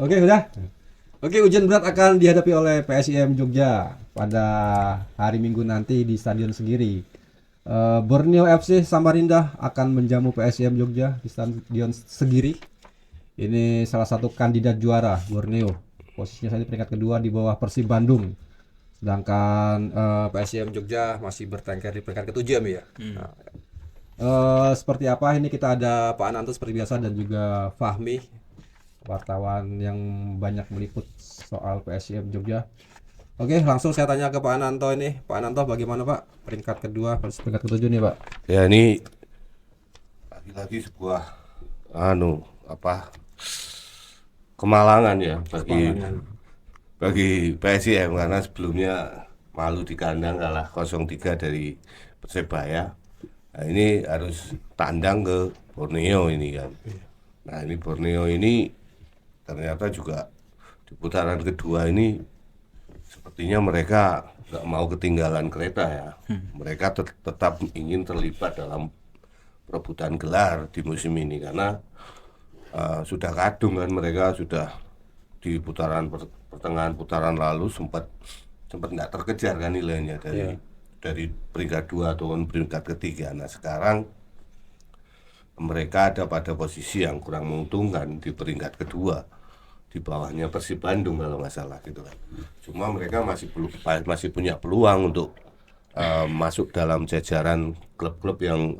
Oke, udah. Oke, ujian berat akan dihadapi oleh PSIM Jogja pada hari Minggu nanti di Stadion Segiri. Borneo FC Samarinda akan menjamu PSIM Jogja di Stadion Segiri. Ini salah satu kandidat juara Borneo. Posisinya saat ini peringkat kedua di bawah Persib Bandung. Sedangkan PSIM Jogja masih bertengkar di peringkat ketujuh ya. Nah, seperti apa ini kita ada Pak Ananto seperti biasa dan juga Fahmi wartawan yang banyak meliput soal PSIM Jogja. Oke, langsung saya tanya ke Pak Ananto ini. Pak Ananto bagaimana Pak? Peringkat kedua versus peringkat ketujuh nih Pak. Ya ini lagi-lagi sebuah apa kemalangan ya bagi PSIM karena sebelumnya malu di kandang kalah 0-3 dari Persebaya. Nah, ini harus tandang ke Borneo ini kan. Nah, ini Borneo ini ternyata juga di putaran kedua ini sepertinya mereka nggak mau ketinggalan kereta ya. Mereka tetap ingin terlibat dalam perebutan gelar di musim ini karena sudah kadung kan, mereka sudah di putaran pertengahan putaran lalu sempat nggak terkejar kan nilainya dari peringkat 2 atau peringkat ketiga. Nah sekarang mereka ada pada posisi yang kurang menguntungkan di peringkat kedua, di bawahnya Persib Bandung kalau nggak salah gitu kan. Cuma mereka masih punya peluang untuk masuk dalam jajaran klub-klub yang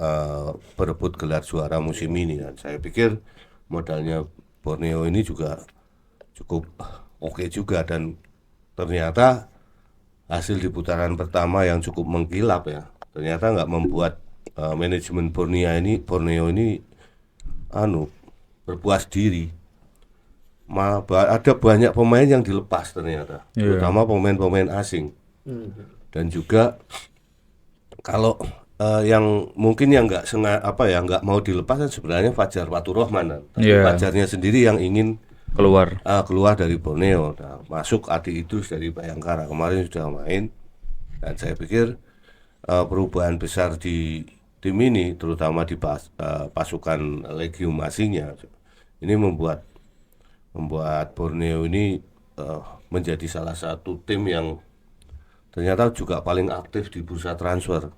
berebut gelar juara musim ini. Dan saya pikir modalnya Borneo ini juga cukup oke juga, dan ternyata hasil di putaran pertama yang cukup mengkilap ya, ternyata nggak membuat manajemen Borneo ini berpuas diri. Ada banyak pemain yang dilepas ternyata, terutama pemain-pemain asing. Dan juga kalau yang mungkin yang nggak mau dilepas kan sebenarnya Fajar Faturrahman, tapi Fajarnya sendiri yang ingin keluar dari Borneo. Nah, masuk Adi Idrus dari Bayangkara kemarin sudah main, dan saya pikir perubahan besar di tim ini, terutama di pasukan Legium asingnya, ini membuat Borneo ini menjadi salah satu tim yang ternyata juga paling aktif di bursa transfer.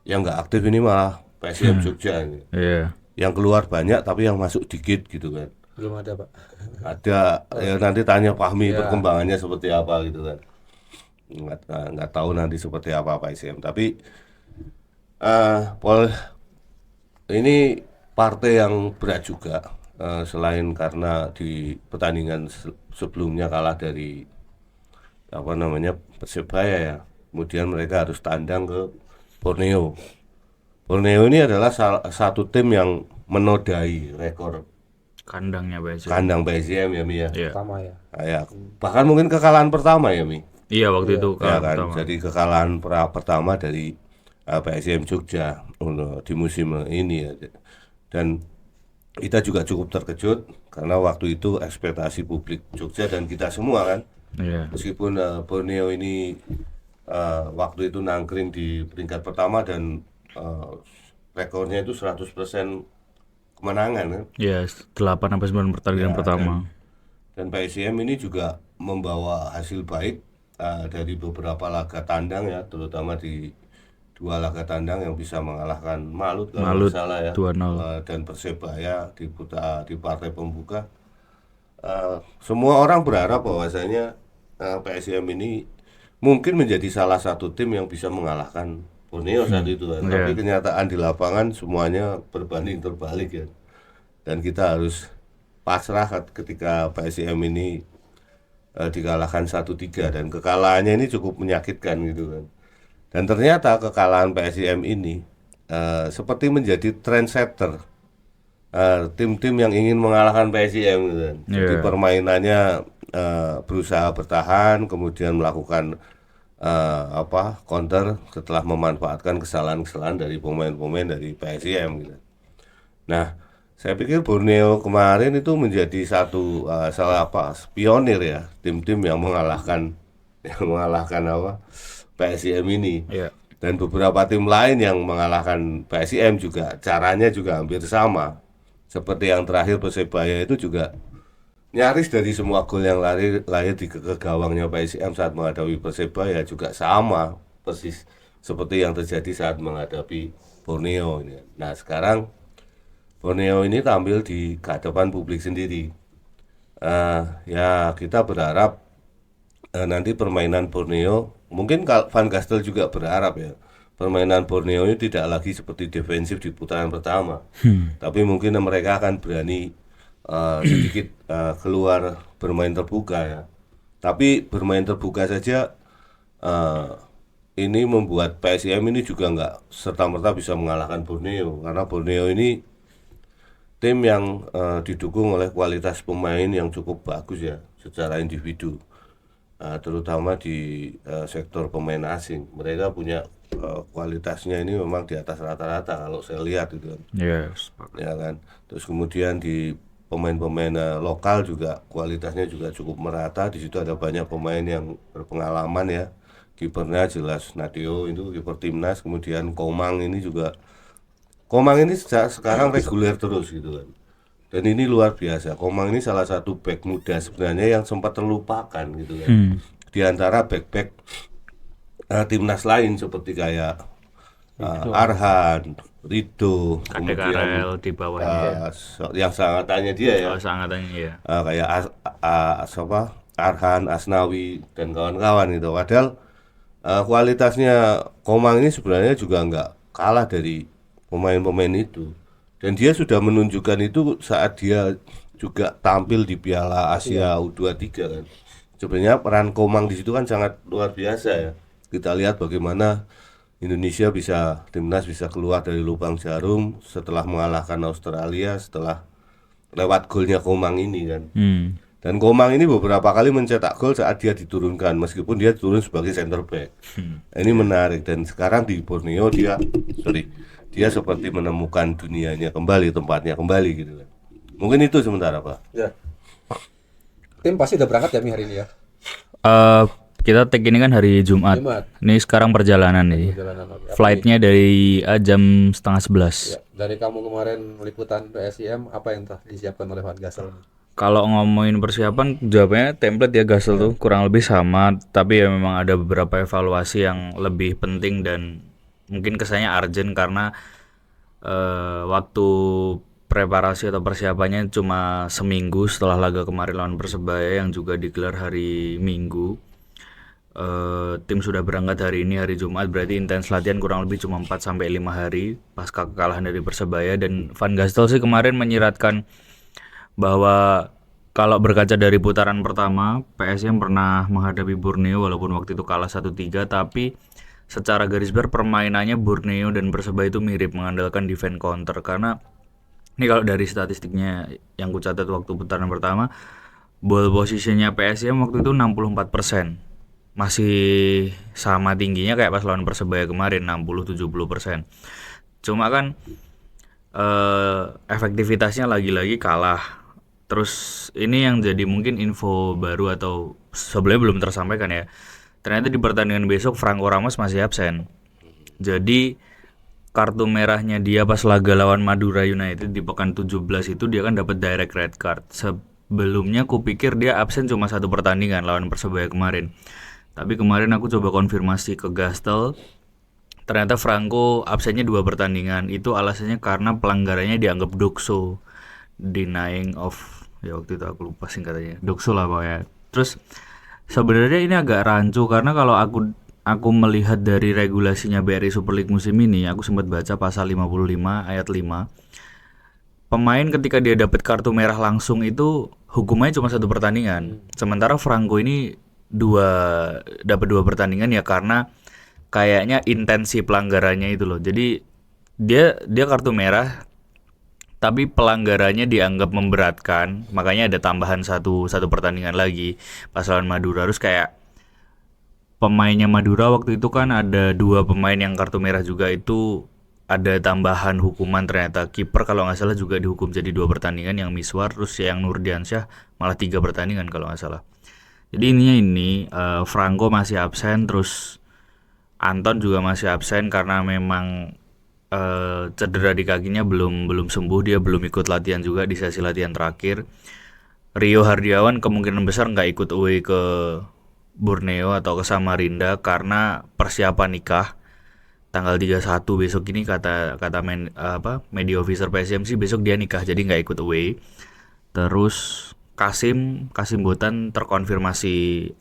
Yang nggak aktif ini malah PSIM Jogja ini. Yang keluar banyak tapi yang masuk dikit gitu kan. Belum ada Pak. Ada ya, nanti tanya Fahmi perkembangannya seperti apa gitu kan. Nggak tahu nanti seperti apa PSIM. Tapi ini partai yang berat juga. Selain karena di pertandingan sebelumnya kalah dari Persebaya ya, kemudian mereka harus tandang ke Borneo. Borneo ini adalah satu tim yang menodai rekor kandang PSIM ya Mi ya. Pertama ya. Bahkan mungkin kekalahan pertama ya Mi. Iya waktu itu Ya kan, pertama. jadi kekalahan pertama dari PSIM Jogja di musim ini ya. Dan kita juga cukup terkejut karena waktu itu ekspektasi publik Jogja dan kita semua kan, meskipun Borneo ini waktu itu nangkring di peringkat pertama dan rekornya itu 100% kemenangan kan. Ya, 8-9 pertandingan pertama. Dan PSIM ini juga membawa hasil baik dari beberapa laga tandang ya, terutama di 2 laga tandang yang bisa mengalahkan Malut kalau nggak salah ya, 2-0. dan Persebaya di partai pembuka. Semua orang berharap bahwasanya PSIM ini mungkin menjadi salah satu tim yang bisa mengalahkan Borneo saat itu kan. Tapi kenyataan di lapangan semuanya berbanding terbalik ya. Dan kita harus pasrah ketika PSIM ini dikalahkan 1-3, dan kekalahannya ini cukup menyakitkan gitu kan. Dan ternyata kekalahan PSIM ini seperti menjadi trendsetter tim-tim yang ingin mengalahkan PSIM gitu kan. Jadi permainannya berusaha bertahan, kemudian melakukan counter setelah memanfaatkan kesalahan-kesalahan dari pemain-pemain dari PSIM gitu. Nah, saya pikir Borneo kemarin itu menjadi satu pionir ya, tim-tim yang mengalahkan PSIM ini. Dan beberapa tim lain yang mengalahkan PSIM juga caranya juga hampir sama. Seperti yang terakhir Persebaya itu juga nyaris dari semua gol yang lahir di ke gawangnya PSIM saat menghadapi Persebaya juga sama persis seperti yang terjadi saat menghadapi Borneo ini. Nah sekarang Borneo ini tampil di hadapan publik sendiri. Ya kita berharap nanti permainan Borneo, mungkin Van Gastel juga berharap ya, permainan Borneo ini tidak lagi seperti defensif di putaran pertama, tapi mungkin mereka akan berani sedikit keluar bermain terbuka ya. Tapi bermain terbuka saja ini membuat PSIM ini juga nggak serta-merta bisa mengalahkan Borneo, karena Borneo ini tim yang didukung oleh kualitas pemain yang cukup bagus ya secara individu, terutama di sektor pemain asing. Mereka punya kualitasnya ini memang di atas rata-rata kalau saya lihat gitu kan. Yes. Ya kan. Terus kemudian di pemain-pemain lokal juga kualitasnya juga cukup merata. Di situ ada banyak pemain yang berpengalaman ya. Kipernya jelas Nadeo itu kiper timnas, kemudian Komang ini sekarang reguler terus gitu kan. Dan ini luar biasa. Komang ini salah satu back muda sebenarnya yang sempat terlupakan gitu kan. Di antara back-back timnas lain seperti kayak Arhan, Rido, Kadek kemudian Arel di bawahnya. yang sangatannya dia ya. Oh, sangatannya ya. Kayak Arhan, Asnawi dan kawan-kawan itu. Padahal kualitasnya Komang ini sebenarnya juga nggak kalah dari pemain-pemain itu, dan dia sudah menunjukkan itu saat dia juga tampil di Piala Asia U23 kan. Sebenarnya peran Komang di situ kan sangat luar biasa ya. Kita lihat bagaimana Indonesia timnas bisa keluar dari lubang jarum setelah mengalahkan Australia, setelah lewat golnya Komang ini kan. Dan Komang ini beberapa kali mencetak gol saat dia diturunkan, meskipun dia turun sebagai center back. Ini menarik, dan sekarang di Borneo dia seperti menemukan dunianya kembali, tempatnya kembali gitu kan. Mungkin itu sementara Pak. Ya. Tim pasti udah berangkat ya Mi hari ini ya. Kita take ini kan hari Jumat. Ini sekarang perjalanan nih. Flightnya dari jam 10:30. Ya, dari kamu kemarin liputan PSIM, apa yang telah disiapkan oleh Van Gastel? Kalau ngomongin persiapan, jawabannya template ya Gasel tuh kurang lebih sama, tapi ya memang ada beberapa evaluasi yang lebih penting dan mungkin kesannya urgent karena waktu preparasi atau persiapannya cuma seminggu setelah laga kemarin lawan Persebaya yang juga digelar hari Minggu. Tim sudah berangkat hari ini hari Jumat, berarti intens latihan kurang lebih cuma 4-5 hari pasca kekalahan dari Persebaya. Dan Van Gastel sih kemarin menyiratkan bahwa kalau berkaca dari putaran pertama, PSM pernah menghadapi Borneo walaupun waktu itu kalah 1-3, tapi secara garis besar permainannya Borneo dan Persebaya itu mirip, mengandalkan defense counter. Karena ini kalau dari statistiknya yang kucatat waktu putaran pertama, ball positionnya PSM waktu itu 64%, masih sama tingginya kayak pas lawan Persebaya kemarin 60-70%. Cuma kan efektivitasnya lagi-lagi kalah. Terus ini yang jadi mungkin info baru atau sebelumnya belum tersampaikan ya. Ternyata di pertandingan besok Franco Ramos masih absen. Jadi kartu merahnya dia pas laga lawan Madura United di pekan 17 itu dia kan dapat direct red card. Sebelumnya kupikir dia absen cuma satu pertandingan lawan Persebaya kemarin. Tapi kemarin aku coba konfirmasi ke Gastel, ternyata Franco absennya 2 pertandingan. Itu alasannya karena pelanggarannya dianggap doxo, denying of, ya waktu itu aku lupa singkatannya, doxo lah pokoknya. Terus sebenarnya ini agak rancu karena kalau aku melihat dari regulasinya BRI Super League musim ini, aku sempat baca pasal 55 ayat 5. Pemain ketika dia dapat kartu merah langsung itu hukumannya cuma 1 pertandingan. Sementara Franco ini dapat 2 pertandingan ya karena kayaknya intensi pelanggarannya itu loh. Jadi dia kartu merah tapi pelanggarannya dianggap memberatkan, makanya ada tambahan satu pertandingan lagi pas lawan Madura. Terus kayak pemainnya Madura waktu itu kan ada 2 pemain yang kartu merah juga, itu ada tambahan hukuman. Ternyata kiper kalau nggak salah juga dihukum jadi 2 pertandingan yang Miswar, terus yang Nurdiansyah malah 3 pertandingan kalau nggak salah. Jadi intinya ini Franco masih absen, terus Anton juga masih absen karena memang cedera di kakinya belum sembuh, dia belum ikut latihan juga di sesi latihan terakhir. Rio Hardiawan kemungkinan besar nggak ikut away ke Borneo atau ke Samarinda karena persiapan nikah tanggal 31 besok ini, kata kata media officer PSM sih besok dia nikah jadi nggak ikut away. Terus Kasim Botan terkonfirmasi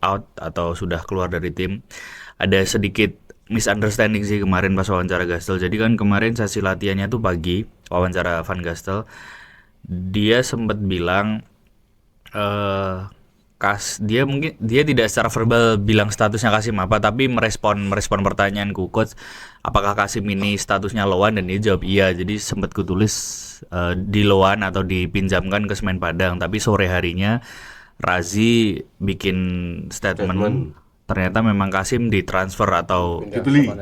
out atau sudah keluar dari tim. Ada sedikit misunderstanding sih kemarin pas wawancara Gastel. Jadi kan kemarin sesi latihannya tuh pagi, wawancara Van Gastel. Dia sempat bilang dia tidak secara verbal bilang statusnya Kasim apa, tapi merespon pertanyaanku, coach, apakah Kasim ini statusnya loan, dan dia jawab iya. Jadi sempat kutulis di loan atau dipinjamkan ke Semen Padang, tapi sore harinya Razi bikin statement ternyata memang Kasim ditransfer atau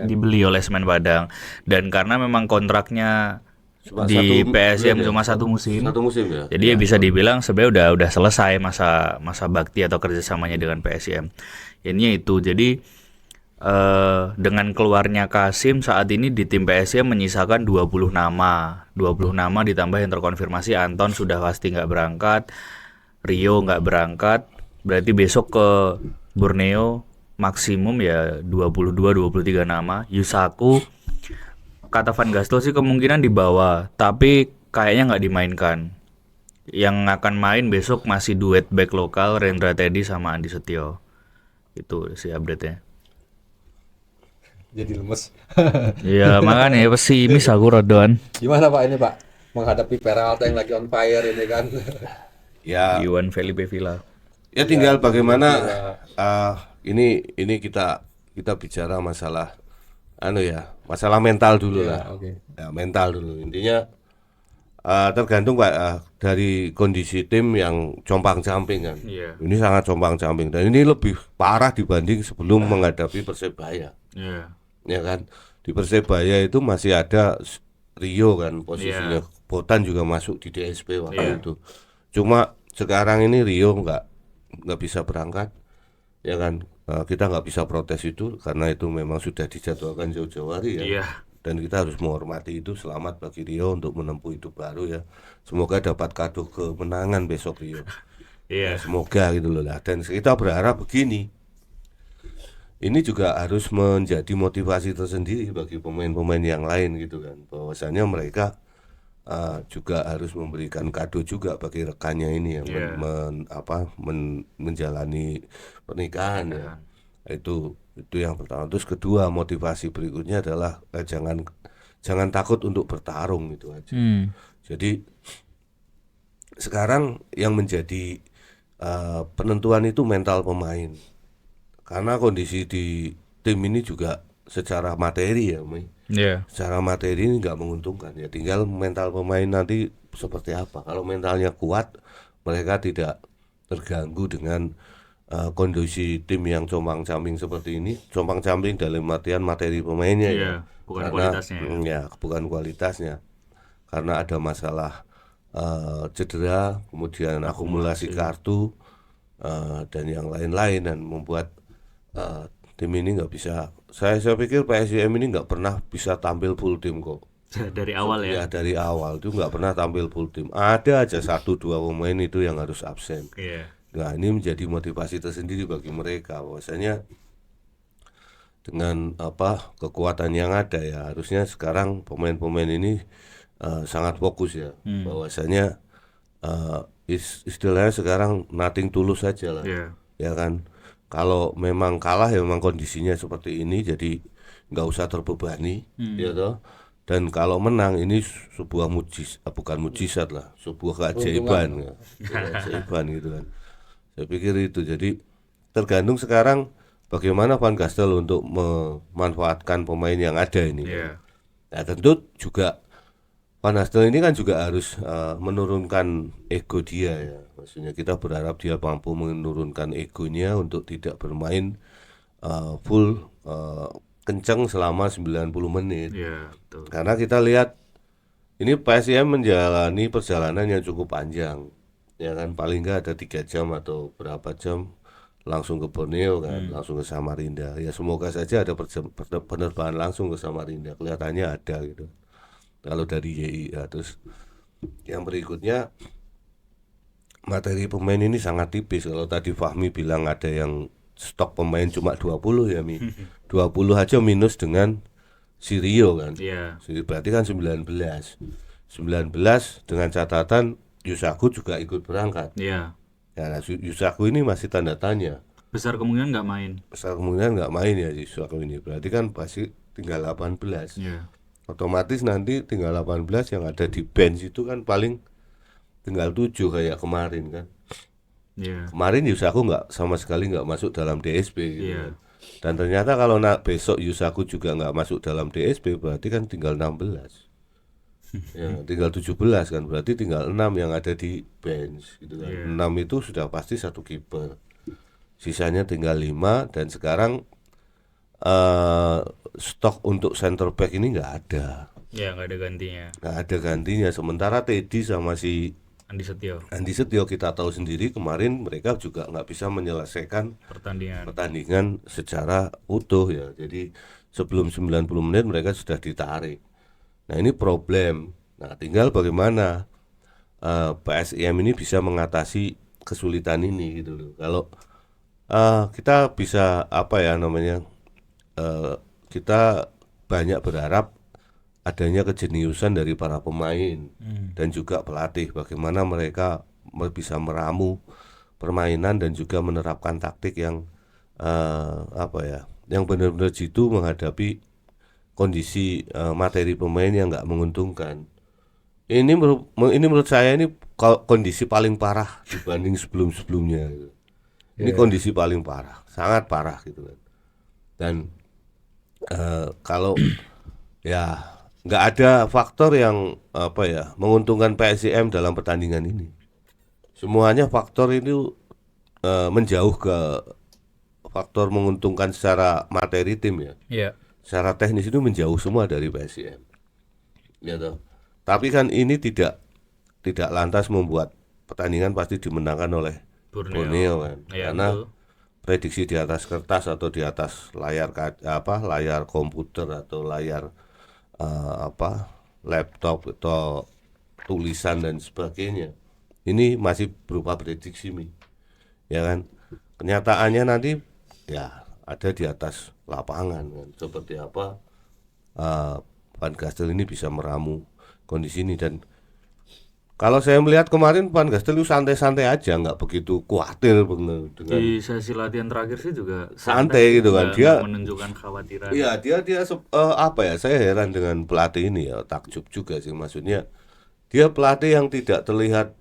dibeli oleh Semen Padang, dan karena memang kontraknya Cuma di satu PSM musim cuma satu musim. Satu musim ya. Jadi ya bisa dibilang sebenarnya udah selesai masa bakti atau kerjasamanya dengan PSM. Ininya itu. Jadi dengan keluarnya Kasim saat ini di tim PSM menyisakan 20 nama. 20 nama ditambah yang terkonfirmasi Anton sudah pasti nggak berangkat, Rio nggak berangkat. Berarti besok ke Borneo maksimum ya 22-23 nama. Yusaku kata Van Gastel sih kemungkinan dibawa, tapi kayaknya nggak dimainkan. Yang akan main besok masih duet back lokal Rendra Teddy sama Andi Setio. Itu sih update-nya. Jadi lemes. Iya makanya pesimis aku Rodon. Gimana Pak ini Pak menghadapi Peralta yang lagi on fire ini kan? Ya, Iwan Felipe Villa. ya tinggal bagaimana ini kita bicara masalah masalah mental dulu lah. Oke. Ya, mental dulu. Intinya tergantung Pak dari kondisi tim yang compang-camping kan. Iya. Ini sangat compang-camping dan ini lebih parah dibanding sebelum menghadapi Persebaya. Iya. Ya kan, di Persebaya itu masih ada Rio kan posisinya. Botan juga masuk di DSP waktu itu. Cuma sekarang ini Rio nggak bisa berangkat, ya kan. Kita nggak bisa protes itu karena itu memang sudah dijadwalkan jauh-jauh hari ya. Iya. Dan kita harus menghormati itu. Selamat bagi Rio untuk menempuh hidup baru ya. Semoga dapat kado kemenangan besok Rio. Iya. Semoga gitu loh lah. Dan kita berharap begini. Ini juga harus menjadi motivasi tersendiri bagi pemain-pemain yang lain gitu kan. Bahwasanya mereka juga harus memberikan kado juga bagi rekannya ini yang menjalani pernikahan ya. Itu yang pertama. Terus kedua, motivasi berikutnya adalah jangan takut untuk bertarung gitu aja. Jadi sekarang yang menjadi penentuan itu mental pemain. Karena kondisi di tim ini juga secara materi ya, secara materi ini nggak menguntungkan ya. Tinggal mental pemain nanti seperti apa. Kalau mentalnya kuat, mereka tidak terganggu dengan kondisi tim yang compang-camping seperti ini. Compang-camping dalam artian materi pemainnya ya. Bukan kualitasnya. Ya, bukan kualitasnya. Karena ada masalah cedera, kemudian akumulasi kartu dan yang lain-lain, dan membuat tim ini nggak bisa. Saya pikir PSIM ini nggak pernah bisa tampil full tim kok. Dari awal ya. Ya dari awal itu nggak pernah tampil full tim. Ada aja 1-2 pemain itu yang harus absen. Iya. Nah ini menjadi motivasi tersendiri bagi mereka. Bahwasanya dengan kekuatan yang ada ya, harusnya sekarang pemain-pemain ini sangat fokus ya. Bahwasanya istilahnya sekarang nothing tulus saja lah. Ya kan. Kalau memang kalah ya memang kondisinya seperti ini, jadi nggak usah terbebani, ya toh. Dan kalau menang ini sebuah bukan mujizat lah, sebuah keajaiban, ya. Keajaiban gitu kan. Saya pikir itu. Jadi tergantung sekarang bagaimana Van Gastel untuk memanfaatkan pemain yang ada ini. Nah tentu juga Van Gastel ini kan juga harus menurunkan ego dia ya. Maksudnya kita berharap dia mampu menurunkan egonya untuk tidak bermain full kencang selama 90 menit. Betul. Karena kita lihat ini PSIM menjalani perjalanan yang cukup panjang. Ya kan, paling nggak ada 3 jam atau berapa jam langsung ke Borneo kan, langsung ke Samarinda. Ya semoga saja ada penerbangan langsung ke Samarinda. Kelihatannya ada gitu. Kalau dari YI ya. Terus yang berikutnya materi pemain ini sangat tipis. Kalau tadi Fahmi bilang ada yang stok pemain cuma 20 ya Mi. 20 aja minus dengan si Rio kan. Iya. Berarti kan 19 dengan catatan Yusaku juga ikut berangkat. Iya. Ya, nah, Yusaku ini masih tanda tanya. Besar kemungkinan nggak main. Besar kemungkinan nggak main ya Yusaku ini. Berarti kan pasti tinggal 18. Iya. Otomatis nanti tinggal 18 yang ada di bench itu kan paling tinggal 7 kayak kemarin kan. Iya. Kemarin Yusaku sama sekali nggak masuk dalam DSP gitu Iya. kan. Dan ternyata kalau besok Yusaku juga nggak masuk dalam DSP berarti kan tinggal 16. Ya, tinggal 17 kan, berarti tinggal 6 yang ada di bench gitu kan. Iya. 6 itu sudah pasti satu kiper. Sisanya tinggal 5 dan sekarang stok untuk center back ini nggak ada. Ya nggak ada gantinya. Nggak ada gantinya. Sementara Teddy sama si Andi Setio Andi Setio kita tahu sendiri kemarin mereka juga nggak bisa menyelesaikan pertandingan secara utuh ya. Jadi sebelum 90 menit mereka sudah ditarik. Nah ini problem. Nah tinggal bagaimana PSIM ini bisa mengatasi kesulitan ini gitu loh. Kalau kita bisa kita banyak berharap adanya kejeniusan dari para pemain dan juga pelatih. Bagaimana mereka bisa meramu permainan dan juga menerapkan taktik yang yang benar-benar jitu menghadapi kondisi materi pemain yang nggak menguntungkan. Ini menurut saya ini kondisi paling parah dibanding sebelum-sebelumnya. Ini kondisi paling parah, sangat parah gitu kan. Dan kalau ya nggak ada faktor yang menguntungkan PSIM dalam pertandingan ini. Semuanya faktor ini menjauh ke faktor menguntungkan secara materi tim ya. Iya. Secara teknis itu menjauh semua dari PSIM. Ya toh. Tapi kan ini tidak lantas membuat pertandingan pasti dimenangkan oleh Borneo kan. Ya, karena betul. prediksi di atas kertas atau di atas layar layar komputer atau layar laptop atau tulisan dan sebagainya. Ini masih berupa prediksi Mi. Ya kan. Kenyataannya nanti ya ada di atas lapangan kan. Seperti apa Van Gastel ini bisa meramu kondisi ini. Dan kalau saya melihat kemarin Van Gastel itu santai-santai aja, nggak begitu khawatir dengan Di sesi latihan terakhir sih juga santai gitu kan. nggak Dia menunjukkan kekhawatiran. iya dia saya heran dengan pelatih ini ya, takjub juga sih. Maksudnya dia pelatih yang tidak terlihat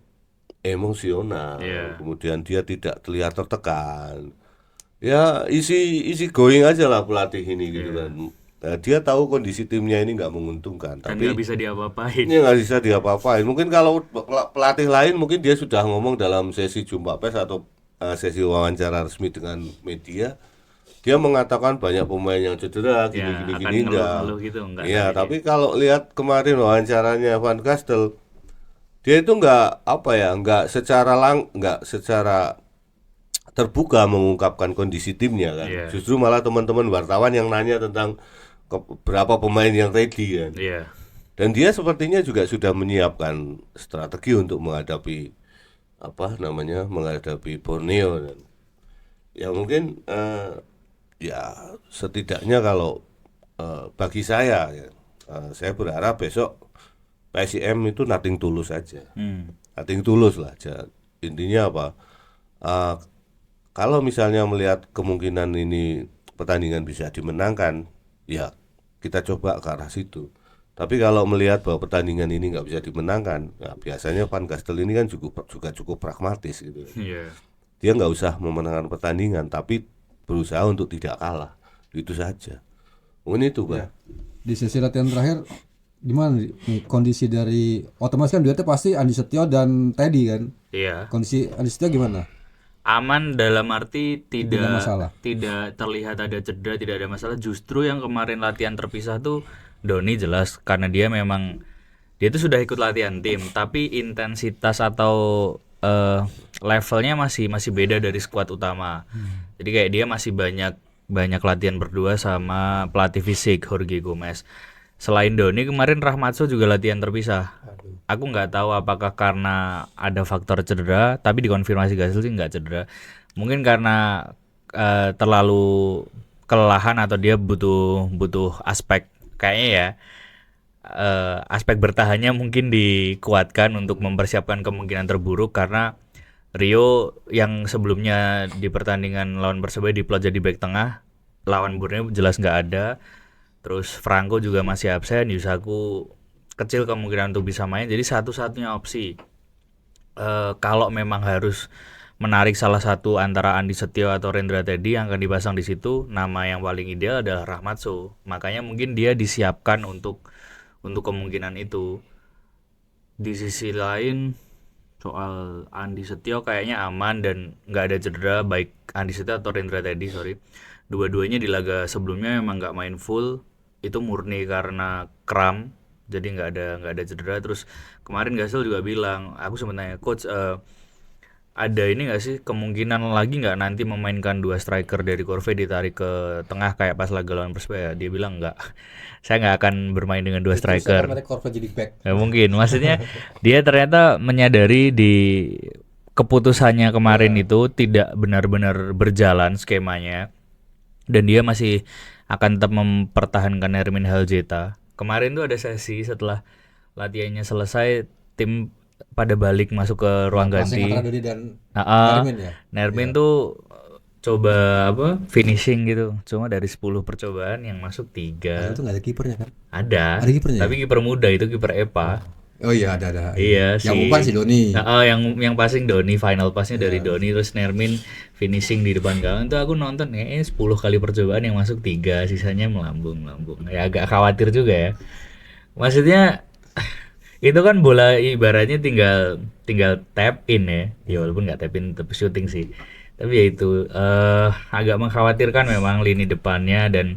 emosional, kemudian dia tidak terlihat tertekan. Ya isi going aja lah pelatih ini gitu kan. Nah, dia tahu kondisi timnya ini nggak menguntungkan, Dan tapi nggak bisa diapa-apain. ini nggak bisa diapa-apain. Mungkin kalau pelatih lain mungkin dia sudah ngomong dalam sesi jumpa pers atau sesi wawancara resmi dengan media, dia mengatakan banyak pemain yang cedera gini enggak. Gitu, Iya, tapi kalau lihat kemarin wawancaranya Van Gastel, dia itu nggak secara terbuka mengungkapkan kondisi timnya kan. Justru malah teman-teman wartawan yang nanya tentang berapa pemain yang ready kan. Dan dia sepertinya juga sudah menyiapkan strategi untuk menghadapi Borneo dan ya mungkin ya setidaknya kalau bagi saya ya, saya berharap besok PSIM itu nothing tulus aja. Nothing tulus lah aja. Intinya apa? Kalau misalnya melihat kemungkinan ini pertandingan bisa dimenangkan, ya kita coba ke arah situ. Tapi kalau melihat bahwa pertandingan ini nggak bisa dimenangkan, nah biasanya Van Gastel ini kan juga cukup pragmatis gitu. Dia nggak usah memenangkan pertandingan, tapi berusaha untuk tidak kalah. Itu saja. Mungkin itu, Pak. Di sesi latihan terakhir gimana nih kondisi dari otomatis kan duetnya pasti Andi Setio dan Teddy kan? Iya. Kondisi Andi Setio gimana? Aman dalam arti tidak masalah. Tidak terlihat ada cedera, tidak ada masalah. Justru yang kemarin latihan terpisah tuh Doni jelas karena dia tuh sudah ikut latihan tim, tapi intensitas atau levelnya masih beda dari skuad utama. Jadi kayak dia masih banyak latihan berdua sama pelatih fisik Jorge Gomez. Selain Doni kemarin Rahmatso juga latihan terpisah. Aku nggak tahu apakah karena ada faktor cedera, tapi dikonfirmasi Gazel sih nggak cedera. Mungkin karena terlalu kelelahan atau dia butuh aspek kayaknya ya, aspek bertahannya mungkin dikuatkan untuk mempersiapkan kemungkinan terburuk karena Rio yang sebelumnya di pertandingan lawan Persebaya diplot jadi back tengah, lawan Borneo jelas nggak ada. Terus Franco juga masih absen, Yusaku kecil kemungkinan untuk bisa main. Jadi satu-satunya opsi kalau memang harus menarik salah satu antara Andi Setio atau Rendra Teddy yang akan dipasang di situ, nama yang paling ideal adalah Rahmatso. Makanya mungkin dia disiapkan untuk kemungkinan itu. Di sisi lain soal Andi Setio kayaknya aman dan nggak ada cedera, baik Andi Setio atau Rendra Teddy, sorry. Dua-duanya di laga sebelumnya memang nggak main full, itu murni karena kram, jadi nggak ada cedera. Terus kemarin Gasel juga bilang, aku sebenarnya coach ada ini nggak sih kemungkinan lagi nggak nanti memainkan dua striker dari Corve ditarik ke tengah kayak pas laga lawan Persebaya? Dia bilang nggak, saya nggak akan bermain dengan dua striker. jadi back. Ya, mungkin maksudnya dia ternyata menyadari di keputusannya kemarin itu tidak benar-benar berjalan skemanya dan dia masih akan tetap mempertahankan Hermin Haljeta. Kemarin tuh ada sesi setelah latihannya selesai, tim pada balik masuk ke ruang ganti. Dodi dan Nermin ya. Nermin tuh coba finishing gitu. Cuma dari 10 percobaan yang masuk 3. Itu nggak ada kipernya kan? Ada. Ada kipernya. Tapi kiper muda itu kiper EPA. Oh iya ada. Iya Yang umpan si Doni. yang passing Doni, final passnya dari Doni, terus Nermin finishing di depan gawang. Itu aku nonton kayaknya 10 kali percobaan yang masuk 3, sisanya melambung. Ya agak khawatir juga ya. Maksudnya itu kan bola ibaratnya tinggal tap in ya. Ya walaupun nggak tap in tapi shooting sih. Tapi ya itu agak mengkhawatirkan memang lini depannya dan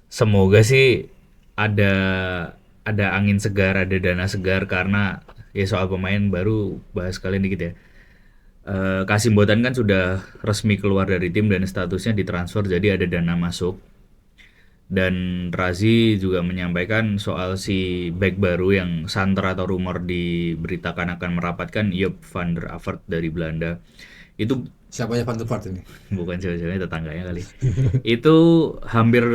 semoga sih ada angin segar, ada dana segar karena ya soal pemain baru bahas kalian dikit ya. Kasim Botan kan sudah resmi keluar dari tim dan statusnya ditransfer jadi ada dana masuk. Dan Razi juga menyampaikan soal si back baru yang santer atau rumor diberitakan akan merapatkan Job van der Avert dari Belanda. Itu Siapanya Van der Vaart ini? bukan siapa-siapanya, tetangganya kali. Itu hampir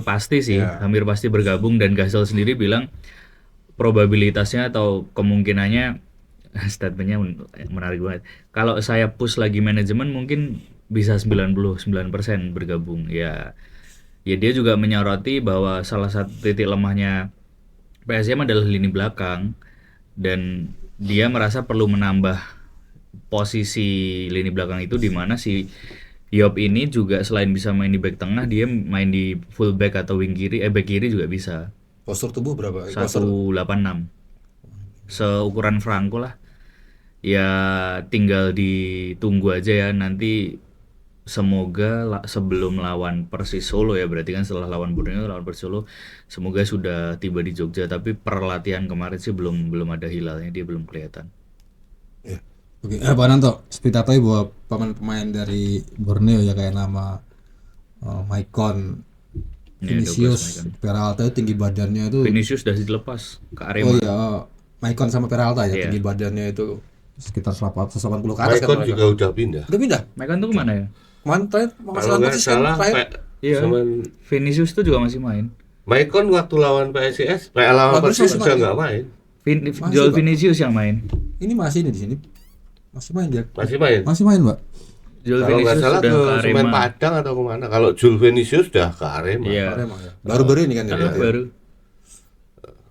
pasti sih, hampir pasti bergabung dan Gasel sendiri bilang probabilitasnya atau kemungkinannya statementnya menarik banget. Kalau saya push lagi manajemen mungkin bisa 99% bergabung. Ya dia juga menyoroti bahwa salah satu titik lemahnya PSM adalah lini belakang dan dia merasa perlu menambah posisi lini belakang itu di mana si Job ini juga selain bisa main di back tengah dia main di full back atau wing kiri, back kiri juga bisa. Postur tubuh berapa? 186. Seukuran Franco lah. Ya tinggal ditunggu aja ya nanti. Semoga sebelum lawan Persis Solo ya, berarti kan setelah lawan Borneo lawan Persis Solo, semoga sudah tiba di Jogja. Tapi perlatihan kemarin sih belum ada hilalnya, dia belum kelihatan. Ya. Oke, Pak Nanto, seperti tahu bahwa pemain-pemain dari Borneo ya kayak nama Maicon, Vinicius, Peralta itu tinggi badannya itu. Vinicius sudah dilepas ke Arema. Oh iya, Maicon sama Peralta ya tinggi badannya itu sekitar 180 ke atas. Maicon juga udah pindah. Udah pindah. Maicon tuh kemana ya? Mantan Kalau nggak salah, Iya. Vinicius tuh juga masih main. Maicon waktu lawan PSIS, lawan Persis sudah nggak main. Joel Vinicius yang main. Ini masih di sini. Masih main dia. Masih main. Masih main, Mbak. Joel Kalau nggak Vinicius salah sudah ke ke Semen Arema. Padang atau kemana? Kalau Jules Vinicius sudah ke Arema. Iya. Arema ya. Baru-baru ini kan dia. Baru.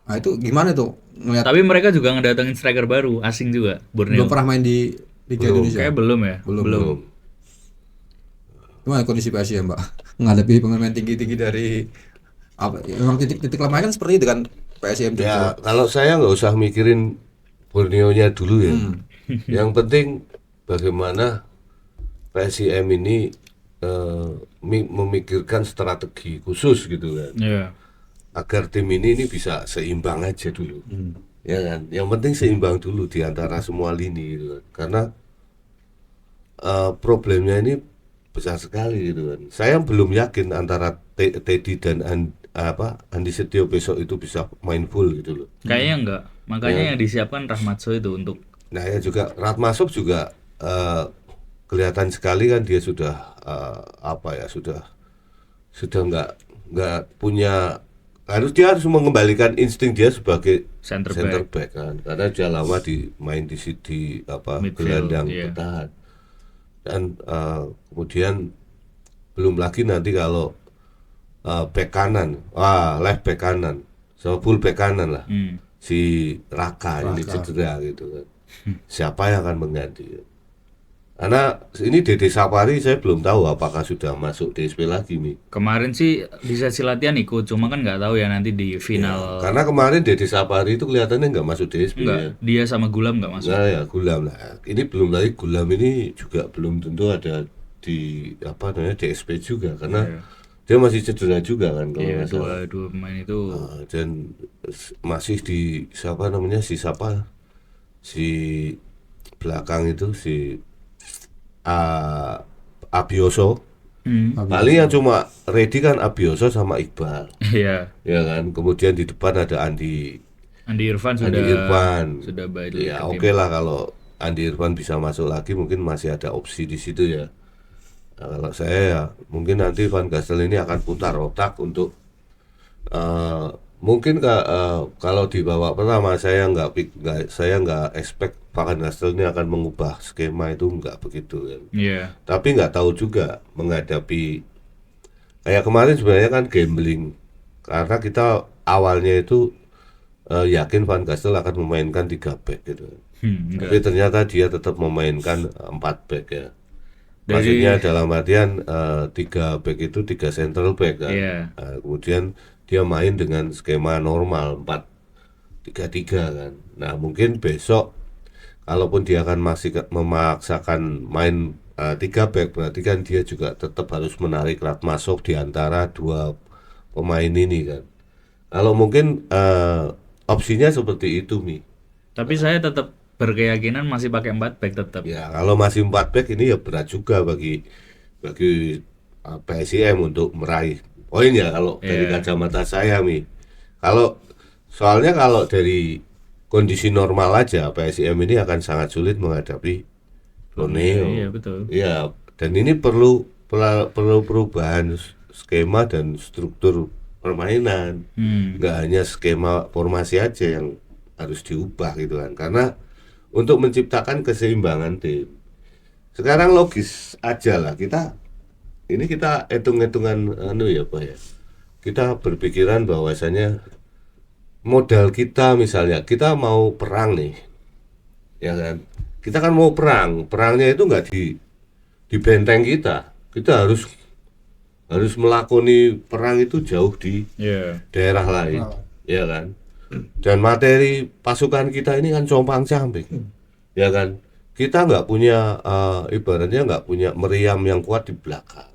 Nah, itu gimana tuh ngelihat Tapi mereka juga ngedatengin striker baru, asing juga, Borneo. belum pernah main di Liga Indonesia. Kayak belum ya? Belum. Gimana kondisi PSIS Mbak? Menghadapi pemain tinggi-tinggi dari apa? Memang titik lemahnya kan seperti itu kan PSIS juga. Ya, kalau saya nggak usah mikirin Borneo-nya dulu ya. Yang penting bagaimana PSIM ini memikirkan strategi khusus gitu kan. Iya. Agar tim ini bisa seimbang aja dulu. Ya kan? Yang penting seimbang dulu di antara semua lini gitu kan. Karena problemnya ini besar sekali gitu kan. Saya belum yakin antara Teddy dan Andi Setio besok itu bisa main full gitu loh. Kayaknya enggak. Makanya yang disiapkan Rahmatso itu untuk Nah ya juga Ratmasov juga kelihatan sekali kan dia sudah sudah nggak punya, dia harus mengembalikan insting dia sebagai center center back. back kan, karena dia lama main di Midfield, gelandang iya. bertahan. Dan kemudian belum lagi nanti kalau back kanan, left back kanan, so full back kanan lah, si Raka ini cedera gitu kan. Siapa yang akan mengganti? Karena ini Dede Sapari saya belum tahu apakah sudah masuk DSP lagi nih. Kemarin sih di sesi latihan ikut, cuma kan nggak tahu ya nanti di final. Karena kemarin Dede Sapari itu kelihatannya nggak masuk DSP ya. Enggak, dia sama Gulam nggak masuk. Nah ya Gulam lah. Ini belum lagi Gulam ini juga belum tentu ada di DSP juga, karena dia masih cedera juga kan kalau Iya, nggak salah. dua pemain itu. Dan masih di si belakang itu si Abioso. Paling yang cuma ready kan Abioso sama Iqbal. Iya. Ya kan, kemudian di depan ada Andi Irfan sudah balik ya ke oke tim. lah, kalau Andi Irfan bisa masuk lagi mungkin masih ada opsi di situ ya. Nah, kalau saya ya mungkin nanti Van Gastel ini akan putar otak untuk mungkin kalau di babak pertama saya nggak expect Van Gastel ini akan mengubah skema itu, nggak begitu kan. Iya. Tapi nggak tahu juga menghadapi kayak kemarin sebenarnya kan gambling, karena kita awalnya itu yakin Van Gastel akan memainkan 3 back gitu. Tapi ternyata dia tetap memainkan 4 back ya. Maksudnya dalam artian 3 back itu 3 central back kan. Iya. Nah, kemudian dia main dengan skema normal 4-3-3 kan. Nah mungkin besok kalaupun dia akan masih memaksakan main 3 back, berarti kan dia juga tetap harus menarik Ratmasov di antara 2 pemain ini kan. Kalau mungkin opsinya seperti itu Mi. Tapi saya tetap berkeyakinan masih pakai 4 back tetap. Ya kalau masih 4 back ini ya berat juga bagi PSIM untuk meraih poin ya kalau dari kacamata saya Mi. Soalnya kalau dari kondisi normal aja PSIM ini akan sangat sulit menghadapi Borneo. Iya betul. Iya, dan ini perlu perubahan skema dan struktur permainan. Nggak hanya skema formasi aja yang harus diubah gitu kan. Karena untuk menciptakan keseimbangan tim. Sekarang logis aja lah, kita hitung-hitungan ya Pak ya. Kita berpikiran bahwasanya modal kita, misalnya kita mau perang nih. Ya kan? Kita kan mau perangnya itu nggak di benteng kita. Kita harus melakoni perang itu jauh di daerah lain, ya kan. Dan materi pasukan kita ini kan compang-camping, ya kan. Kita nggak punya ibaratnya nggak punya meriam yang kuat di belakang,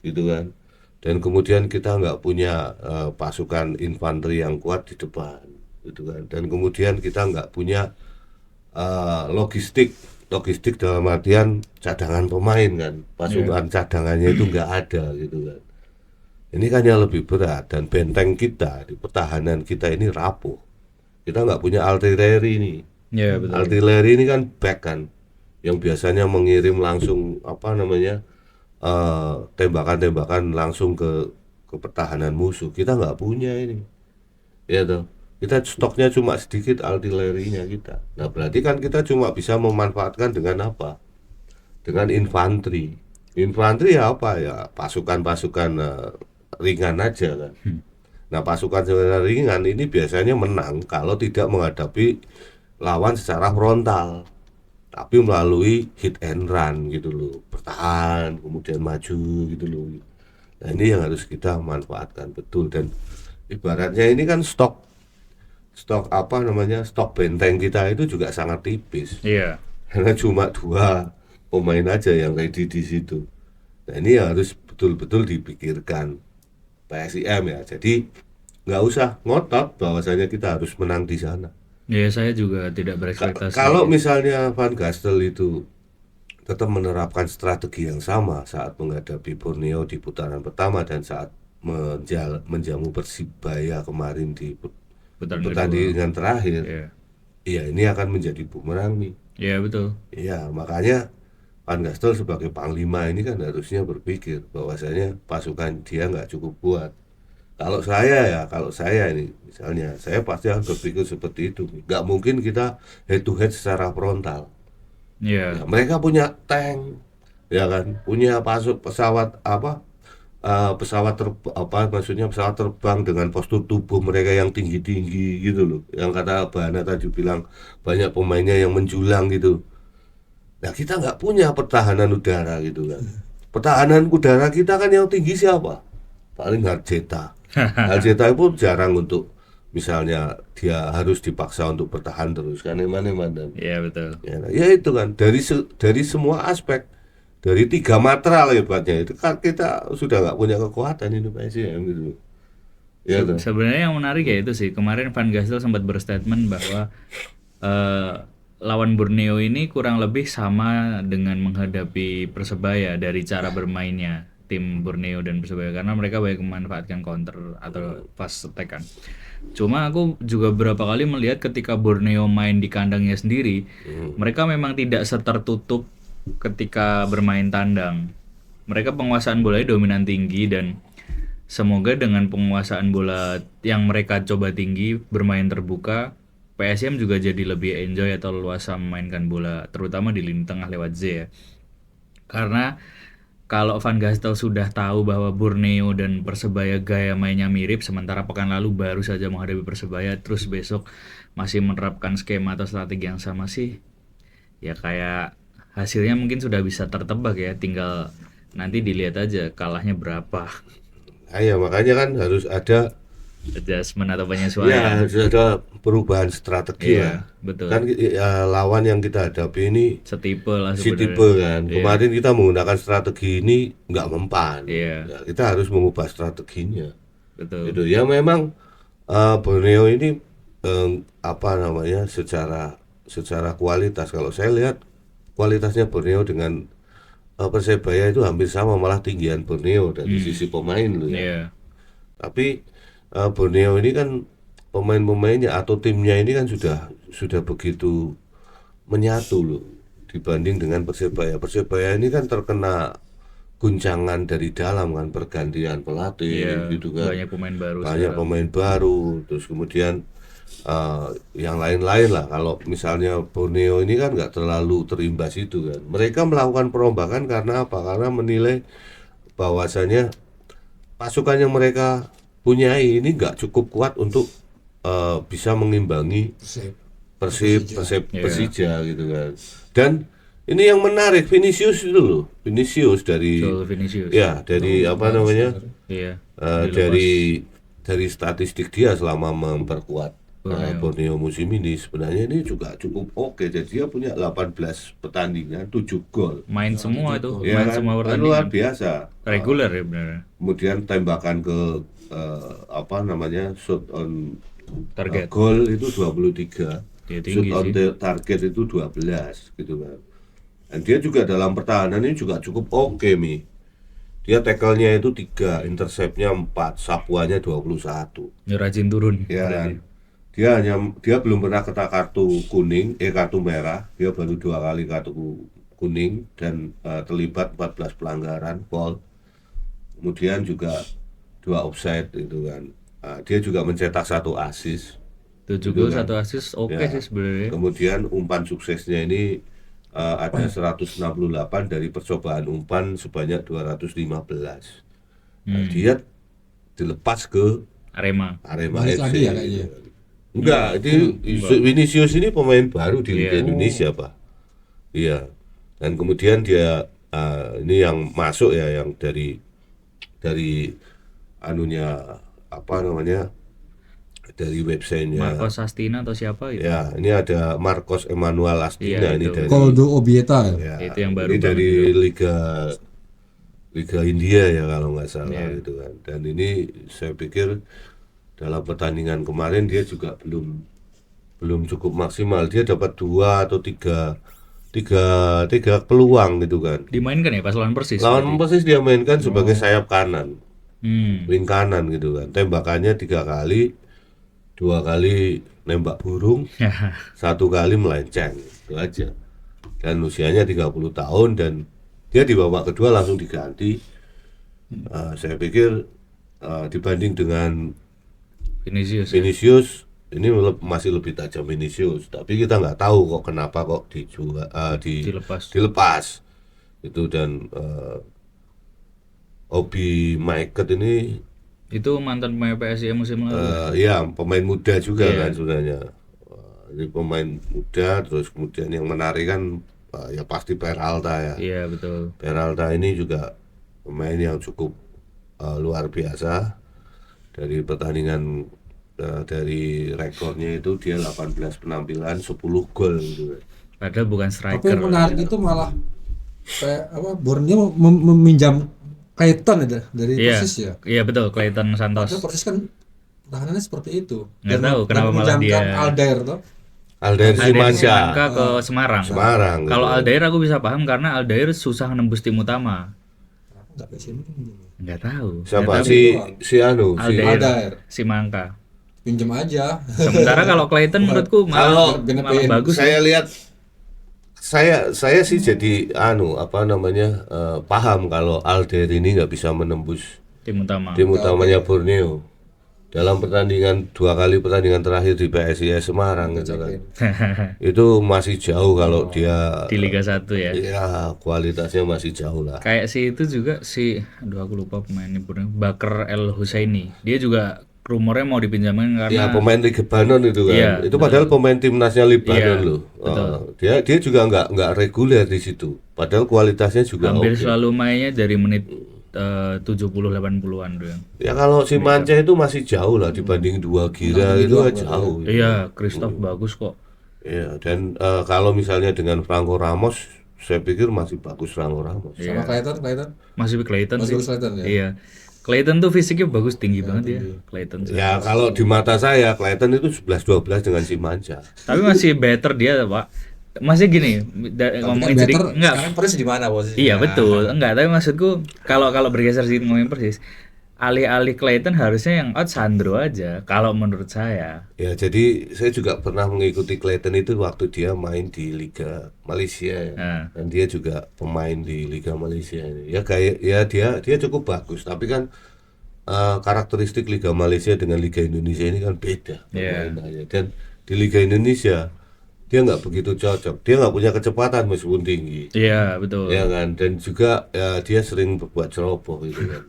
gitu kan. Dan kemudian kita nggak punya pasukan infanteri yang kuat di depan, gitu kan. Dan kemudian kita nggak punya logistik dalam artian cadangan pemain kan, pasukan cadangannya itu nggak ada gitu kan. Ini kan yang lebih berat, dan benteng kita di pertahanan kita ini rapuh. Kita nggak punya artileri ini. Iya betul. Artileri ini kan back kan, yang biasanya mengirim langsung tembakan-tembakan langsung ke pertahanan musuh. Kita nggak punya ini, ya toh. Kita stoknya cuma sedikit artilerinya kita. Nah berarti kan kita cuma bisa memanfaatkan dengan apa? Dengan infanteri. Infanteri ya apa ya? Pasukan-pasukan ringan aja kan. Nah pasukan ringan ini biasanya menang kalau tidak menghadapi lawan secara frontal, tapi melalui hit and run gitu loh. Bertahan kemudian maju gitu loh. Nah ini yang harus kita manfaatkan betul. Dan ibaratnya ini kan stok benteng kita itu juga sangat tipis. Iya. Karena cuma 2 pemain aja yang ready di situ. Nah ini harus betul-betul dipikirkan PSIM ya. Jadi nggak usah ngotot bahwasanya kita harus menang di sana. Ya saya juga tidak berekspektasi. Kalau misalnya Van Gastel itu tetap menerapkan strategi yang sama saat menghadapi Borneo di putaran pertama dan saat menjamu Persibaya kemarin di Putaran pertandingan terakhir, Iya. iya ini akan menjadi bumerang nih. Iya betul. Iya, makanya Van Gastel sebagai panglima ini kan harusnya berpikir bahwasanya pasukan dia nggak cukup kuat. Kalau saya ini misalnya, saya pasti akan berpikir seperti itu. Nggak mungkin kita head to head secara frontal. Iya. Ya, mereka punya tank, ya kan, punya pesawat maksudnya pesawat terbang dengan postur tubuh mereka yang tinggi-tinggi gitu loh. Yang kata Bana tadi bilang banyak pemainnya yang menjulang gitu. Nah kita nggak punya pertahanan udara gitu kan. Pertahanan udara kita kan yang tinggi siapa? Paling Harjeta. Harjeta itu jarang untuk misalnya dia harus dipaksa untuk bertahan terus kan eman-eman. Iya betul. Ya itu kan dari semua aspek, dari 3 matra hebatnya itu kan kita sudah nggak punya kekuatan ini PSM gitu. Ya toh. Sebenarnya yang menarik ya itu sih, kemarin Van Gastel sempat berstatement bahwa lawan Borneo ini kurang lebih sama dengan menghadapi Persebaya dari cara bermainnya tim Borneo dan Persebaya, karena mereka banyak memanfaatkan counter atau fast attack kan. Cuma aku juga beberapa kali melihat ketika Borneo main di kandangnya sendiri, mereka memang tidak setertutup ketika bermain tandang. Mereka penguasaan bolanya dominan tinggi, dan semoga dengan penguasaan bola yang mereka coba tinggi, bermain terbuka, PSM juga jadi lebih enjoy atau leluasa memainkan bola, terutama di lini tengah lewat Z ya. Karena kalau Van Gastel sudah tahu bahwa Borneo dan Persebaya gaya mainnya mirip, sementara pekan lalu baru saja menghadapi Persebaya, terus besok masih menerapkan skema atau strategi yang sama sih, ya kayak hasilnya mungkin sudah bisa tertebak ya, tinggal nanti dilihat aja kalahnya berapa. Ya makanya kan harus ada Adjustment atau penyesuaian. harus ada perubahan strategi Iya, lah. betul. Kan lawan yang kita hadapi ini Setipe lah si sebenarnya. tipe kan. Kemarin kita menggunakan strategi ini nggak mempan. Iya. Ya, kita harus mengubah strateginya. Betul. Itu ya memang Borneo ini secara kualitas, kalau saya lihat kualitasnya Borneo dengan Persebaya itu hampir sama, malah tinggian Borneo dari sisi pemain loh ya. Iya. Tapi Borneo ini kan pemain-pemainnya atau timnya ini kan sudah begitu menyatu loh dibanding dengan Persebaya. Persebaya ini kan terkena guncangan dari dalam kan, pergantian pelatih Iya, gitu kan. banyak pemain baru Banyak sekarang. pemain baru, terus kemudian yang lain-lain lah. Kalau misalnya Borneo ini kan nggak terlalu terimbas itu kan. Mereka melakukan perombakan karena apa? Karena menilai bahwasanya pasukan yang mereka punyai ini nggak cukup kuat untuk bisa mengimbangi Persija gitu kan. Dan ini yang menarik, Vinicius itu loh, Vinicius dari Betul, Vinicius. ya dari apa namanya Iya. dari statistik dia selama memperkuat Borneo musim ini sebenarnya ini juga cukup oke. Jadi dia punya 18 pertandingan, 7 gol. Main semua itu, Ya main kan? semua Kan luar pertandingan. biasa. Reguler ya benar. Kemudian tembakan ke shot on Target. goal itu 23. Ya, Shoot tinggi on sih. target itu 12 gitu kan. Dan dia juga dalam pertahanan ini juga cukup oke Mi. Dia tackle-nya itu 3, intercept-nya 4, sapuannya 21. Ya, rajin turun. Ya kan? Dia belum pernah kena kartu merah. Dia baru 2 kali kartu kuning dan terlibat 14 pelanggaran foul. Kemudian juga 2 offside itu kan. Dia juga mencetak 1 assist. 7 gol, 1 assist, oke Ya. sih sebenarnya. Kemudian umpan suksesnya ini ada 168 dari percobaan umpan sebanyak 215. Nah, dia dilepas ke Arema. Arema Balik FC. lagi ya kayaknya. Enggak, Vinicius ini pemain baru di Liga Iya. Indonesia, Pak. Iya. Dan kemudian dia ini yang masuk ya, yang dari anunya apa namanya? Dari websitenya. Marcos Astina atau siapa gitu. Ya, ini ada Marcos Emmanuel Astina Iya, ini itu. dari Koldo Obieta ya. Itu yang baru ini banget dari Liga India ya kalau nggak salah Iya. gitu kan. Dan ini saya pikir dalam pertandingan kemarin dia juga belum cukup maksimal. Dia dapat 2 atau 3 peluang gitu kan. Dimainkan ya pas lawan Persis. Lawan Persis dia mainkan sebagai sayap kanan. wing kanan gitu kan. Tembakannya 3 kali, 2 kali nembak burung, 1 kali melenceng, itu aja. Dan usianya 30 tahun dan dia di babak kedua langsung diganti. Saya pikir dibanding dengan Vinicius ini masih lebih tajam Vinicius, tapi kita nggak tahu kok kenapa kok dilepas itu. Dan Obi Maeket ini Itu mantan pemain PSIS musim lalu. ya pemain muda juga kan sebenarnya. Ini pemain muda, terus kemudian yang menarik kan ya pasti Peralta ya. Iya betul. Peralta ini juga pemain yang cukup luar biasa. Dari pertandingan dari rekornya itu dia 18 penampilan 10 gol gitu. Padahal bukan Tapi striker. yang menarik itu malah kayak apa Borneo meminjam Clayton itu dari Iya. Persis ya. Iya betul, Clayton Padahal Santos. Persis kan pertahanannya seperti itu. Nggak tahu kenapa malah meminjamkan dia- Aldair tuh. Aldair Aldair Simanca, Simanca ke Semarang. Semarang. Kalau gitu. Aldair aku bisa paham karena Aldair susah nembus tim utama. Enggak ke sini. Nggak tahu. Siapa Nggak tahu. si anu si Aldair. Simangka. Pinjem aja. Sementara kalau Clayton menurutku malah Kalau bagus. saya lihat saya sih jadi apa namanya paham kalau Aldair ini nggak bisa menembus Tim utama. tim utamanya Borneo dalam pertandingan 2 kali pertandingan terakhir di PSIS Semarang gitu kan. Itu masih jauh kalau dia Di Liga 1 ya. ya kualitasnya masih jauh lah. Kayak itu juga aduh aku lupa pemainnya Bakar El Husaini. Dia juga rumornya mau dipinjamin Ya karena pemain Lebanon itu kan. Iya, Itu padahal pemain timnasnya Lebanon Iya, loh. Dia juga nggak reguler di situ. Padahal kualitasnya juga hampir oke. selalu mainnya dari menit 70-80-an doang. Ya kalau si Manca itu masih jauh lah dibanding dua Gira itu kan jauh. Iya, Christoph bagus kok. Iya, dan kalau misalnya dengan Franco Ramos, saya pikir masih bagus Franco Ramos. Iya. Sama Clayton. Masih Clayton Masih sih. bagus Clayton ya. Iya. Clayton tuh fisiknya bagus, tinggi banget ya. Clayton. Ya kalau di mata saya Clayton itu 11-12 dengan si Manca. Tapi masih better dia, Pak. Masih gini, ngomongin sedikit Better, enggak. sekarang Persis di mana posisinya? Iya betul, enggak. Tapi maksudku kalau bergeser sedikit ngomongin Persis, alih-alih Clayton harusnya yang out Sandro aja. Kalau menurut saya. Ya jadi saya juga pernah mengikuti Clayton itu waktu dia main di Liga Malaysia ya. Nah. Dan dia juga pemain di Liga Malaysia ini. Ya kayak ya dia cukup bagus, tapi kan karakteristik Liga Malaysia dengan Liga Indonesia ini kan beda Iya. permainannya. Dan di Liga Indonesia dia nggak begitu cocok, dia nggak punya kecepatan meskipun tinggi, Iya betul. ya kan. Dan juga ya, dia sering berbuat ceroboh gitu kan.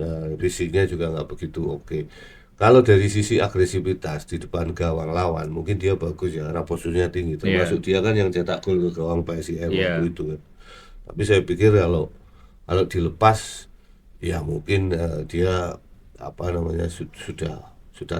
Nah, fisiknya juga nggak begitu oke. Kalau dari sisi agresivitas di depan gawang lawan, mungkin dia bagus ya karena posisinya tinggi. Termasuk dia kan yang cetak gol ke gawang PSIS waktu itu kan. Tapi saya pikir kalau dilepas, ya mungkin dia apa namanya sudah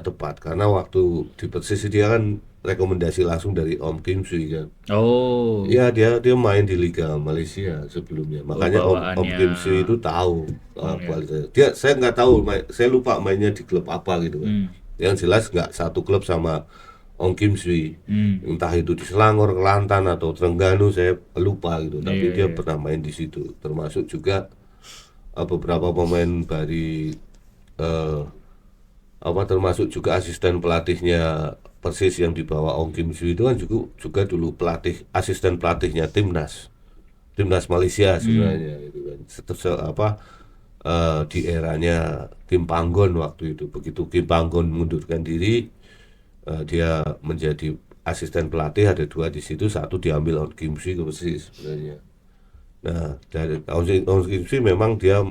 tepat karena waktu di Persis dia kan rekomendasi langsung dari Om Kim Sui kan. Oh. Iya dia main di Liga Malaysia sebelumnya, makanya Om Kim Sui itu tahu kualitasnya. Saya nggak tahu, saya lupa mainnya di klub apa gitu kan. Yang jelas nggak satu klub sama Om Kim Sui, entah itu di Selangor, Kelantan atau Terengganu saya lupa gitu. Tapi dia pernah main di situ, termasuk juga beberapa pemain dari termasuk juga asisten pelatihnya Persis yang dibawa Ong Kim Sui itu kan juga dulu asisten pelatihnya timnas Malaysia sebenarnya gitu kan. Di eranya Kim Panggon waktu itu. Begitu Kim Panggon mundurkan diri, dia menjadi asisten pelatih, ada 2 di situ, 1 diambil Ong Kim Sui ke Persis sebenarnya. Nah, dari Ong Kim Sui memang dia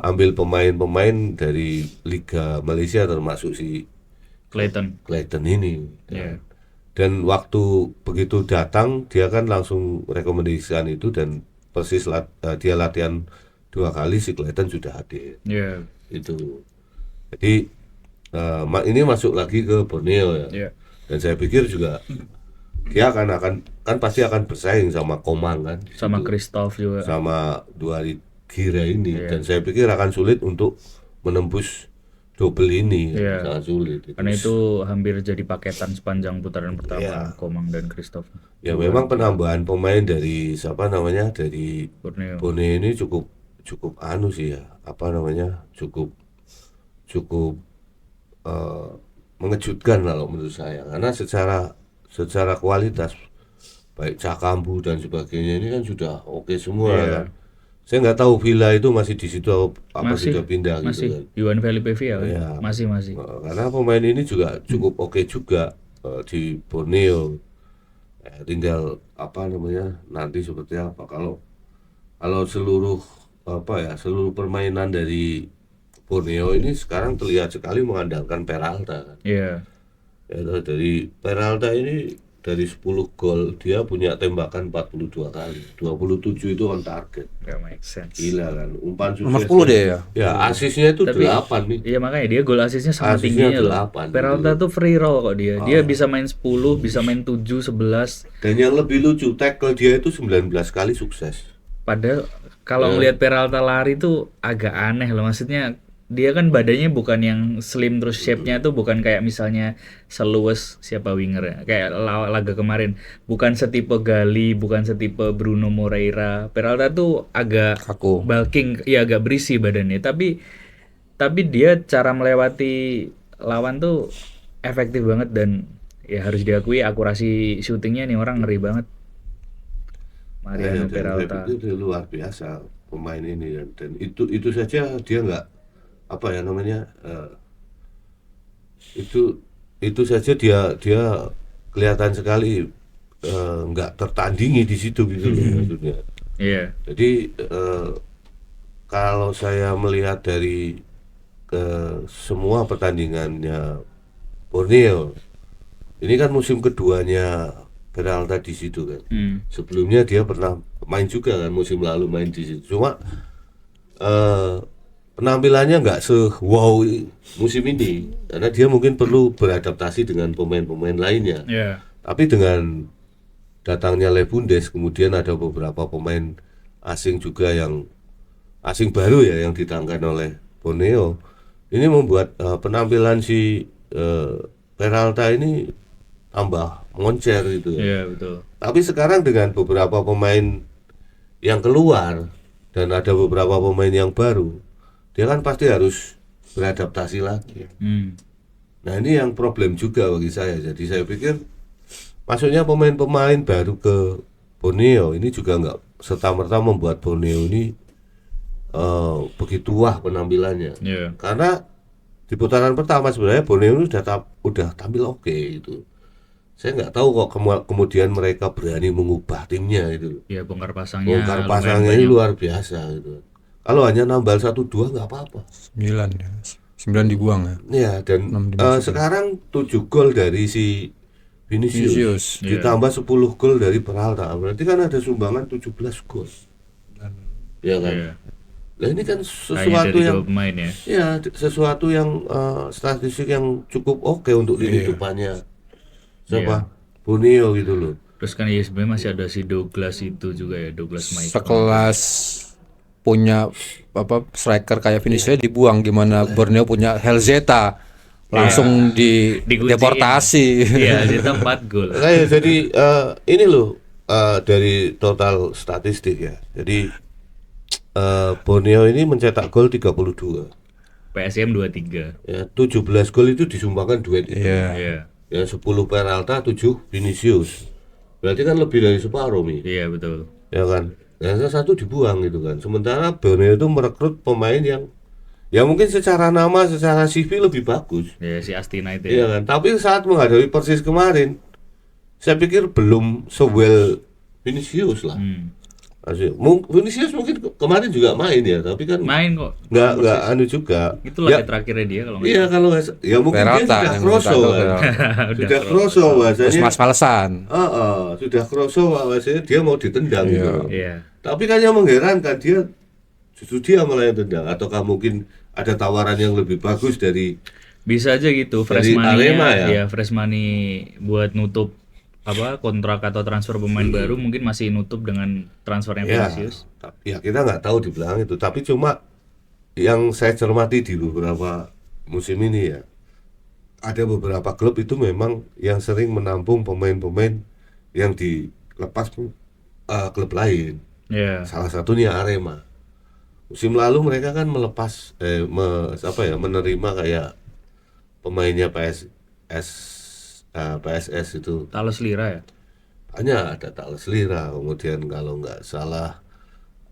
ambil pemain-pemain dari Liga Malaysia termasuk si Clayton ini. Dan waktu begitu datang dia kan langsung rekomendasikan itu dan Persis dia latihan 2 kali, si Clayton sudah hadir. Itu. Jadi ini masuk lagi ke Borneo ya. Dan saya pikir juga dia akan pasti akan bersaing sama Komang kan. Sama Christoph juga. Sama 2 Gira ini. Dan saya pikir akan sulit untuk menembus double ini, sangat sulit. Karena itu hampir jadi paketan sepanjang putaran pertama, Komang dan Christoph. Ya memang penambahan pemain dari dari Borneo ini cukup anu sih ya, apa namanya, cukup cukup eh, mengejutkan kalau menurut saya, karena secara kualitas baik Cakambu dan sebagainya ini kan sudah oke semua kan. Saya nggak tahu Villa itu masih di situ apa Masih, sudah pindah gitu masih kan. Juan Felipe Villa kan? Iya. Masih. Karena pemain ini juga cukup oke juga di Borneo. Tinggal apa namanya nanti seperti apa, kalau seluruh permainan dari Borneo ini sekarang terlihat sekali mengandalkan Peralta kan. Iya. Ya, dari Peralta ini dari 10 gol dia punya tembakan 42 kali, 27 itu on target. Gak make sense. Gila kan, umpan Nomor sukses. 10 dia ya. Ya, asisnya itu Tapi 8 nih. iya makanya dia gol asisnya sama Asisnya tingginya loh. 8 Peralta gitu. tuh free roll kok dia. Dia bisa main 10, bisa main 7, 11. Dan yang lebih lucu, tackle dia itu 19 kali sukses. Padahal kalau ngelihat Peralta lari tuh agak aneh loh. Maksudnya dia kan badannya bukan yang slim, terus shape-nya tuh bukan kayak misalnya seluas siapa winger ya. Kayak laga kemarin. Bukan setipe Gali, bukan setipe Bruno Moreira. Peralta tuh agak Kaku. bulking, ya agak berisi badannya. Tapi dia cara melewati lawan tuh efektif banget, dan ya harus diakui akurasi syutingnya nih orang ngeri banget. Mariano Dan Peralta. itu luar biasa pemain ini dan itu saja dia nggak apa ya namanya itu saja dia kelihatan sekali nggak tertandingi di situ gitu loh maksudnya. Iya. Jadi kalau saya melihat dari semua pertandingannya Borneo, ini kan musim keduanya Peralta di situ kan. Sebelumnya dia pernah main juga kan, musim lalu main di situ. Cuma penampilannya nggak se-wow musim ini, karena dia mungkin perlu beradaptasi dengan pemain-pemain lainnya. Iya. Tapi dengan datangnya Lebundes, kemudian ada beberapa pemain asing juga yang asing baru ya yang ditangkan oleh Borneo. Ini membuat penampilan si Peralta ini tambah moncer gitu ya. Iya, betul. Tapi sekarang dengan beberapa pemain yang keluar dan ada beberapa pemain yang baru, dia kan pasti harus beradaptasi lagi. Nah ini yang problem juga bagi saya. Jadi saya pikir masuknya pemain-pemain baru ke Borneo ini juga nggak serta-merta membuat Borneo ini begitu wah penampilannya. Iya. Karena di putaran pertama sebenarnya Borneo ini udah tampil oke itu. Saya nggak tahu kok kemudian mereka berani mengubah timnya itu. Iya, bongkar pasangnya. Bongkar lumayan pasangnya ini banyak. luar biasa gitu. Kalau hanya nambal 1-2 nggak apa-apa. 9 ya. 9 dibuang ya. Ya dan sekarang 7 gol dari si Vinicius. Ditambah 10 gol dari Peralta. Berarti kan ada sumbangan 17 gol. Ya kan. Iya. Nah ini kan Hanya sesuatu dari yang dua pemain ya. ya sesuatu yang statistik yang cukup oke untuk lini depannya siapa Borneo gitu loh. Terus kan ya sebenarnya masih ada si Douglas itu juga ya, Douglas Michael. Sekelas punya apa striker kayak Vinicius dibuang, gimana Borneo punya Helzeta langsung Dikunciin. deportasi. Iya, Zeta 4 gol. Saya jadi ini loh dari total statistik ya. Jadi Borneo ini mencetak gol 32. PSM 23. Ya, 17 gol itu disumbangkan duet itu. Iya. Ya 10 Peralta, 7 Vinicius. Berarti kan lebih dari separuh nih. Iya, betul. Ya kan. Yang satu dibuang gitu kan. Sementara Borneo itu merekrut pemain yang ya mungkin secara nama, secara CV lebih bagus. Ya si Astina itu Iya ya. kan. Tapi saat menghadapi Persis kemarin, saya pikir belum sewell Vinicius lah. Vinicius mungkin kemarin juga main ya, tapi kan Main kok. nggak anu juga. Itu laga terakhirnya dia kalau nggak Iya kalau ya mungkin Peralta dia sudah yang kroso minta kan. gol. Sudah kroso Terus bahasanya. mas-malesan. Sudah kroso bahasanya dia mau ditendang gitu. Iya. Tapi kan yang mengherankan dia justru dia malah yang tendang, ataukah mungkin ada tawaran yang lebih bagus dari Bisa aja gitu, fresh Dari Arema ya? money-nya ya, fresh money buat nutup apa kontrak atau transfer pemain baru, mungkin masih nutup dengan transfernya ya, Vinicius. ya kita nggak tahu di belakang itu, tapi cuma yang saya cermati di beberapa musim ini ya, ada beberapa klub itu memang yang sering menampung pemain-pemain yang dilepas klub lain. Iya. Salah satunya Arema. Musim lalu mereka kan melepas menerima kayak pemainnya PSS itu Thales Lira ya. hanya ada Thales Lira, kemudian kalau nggak salah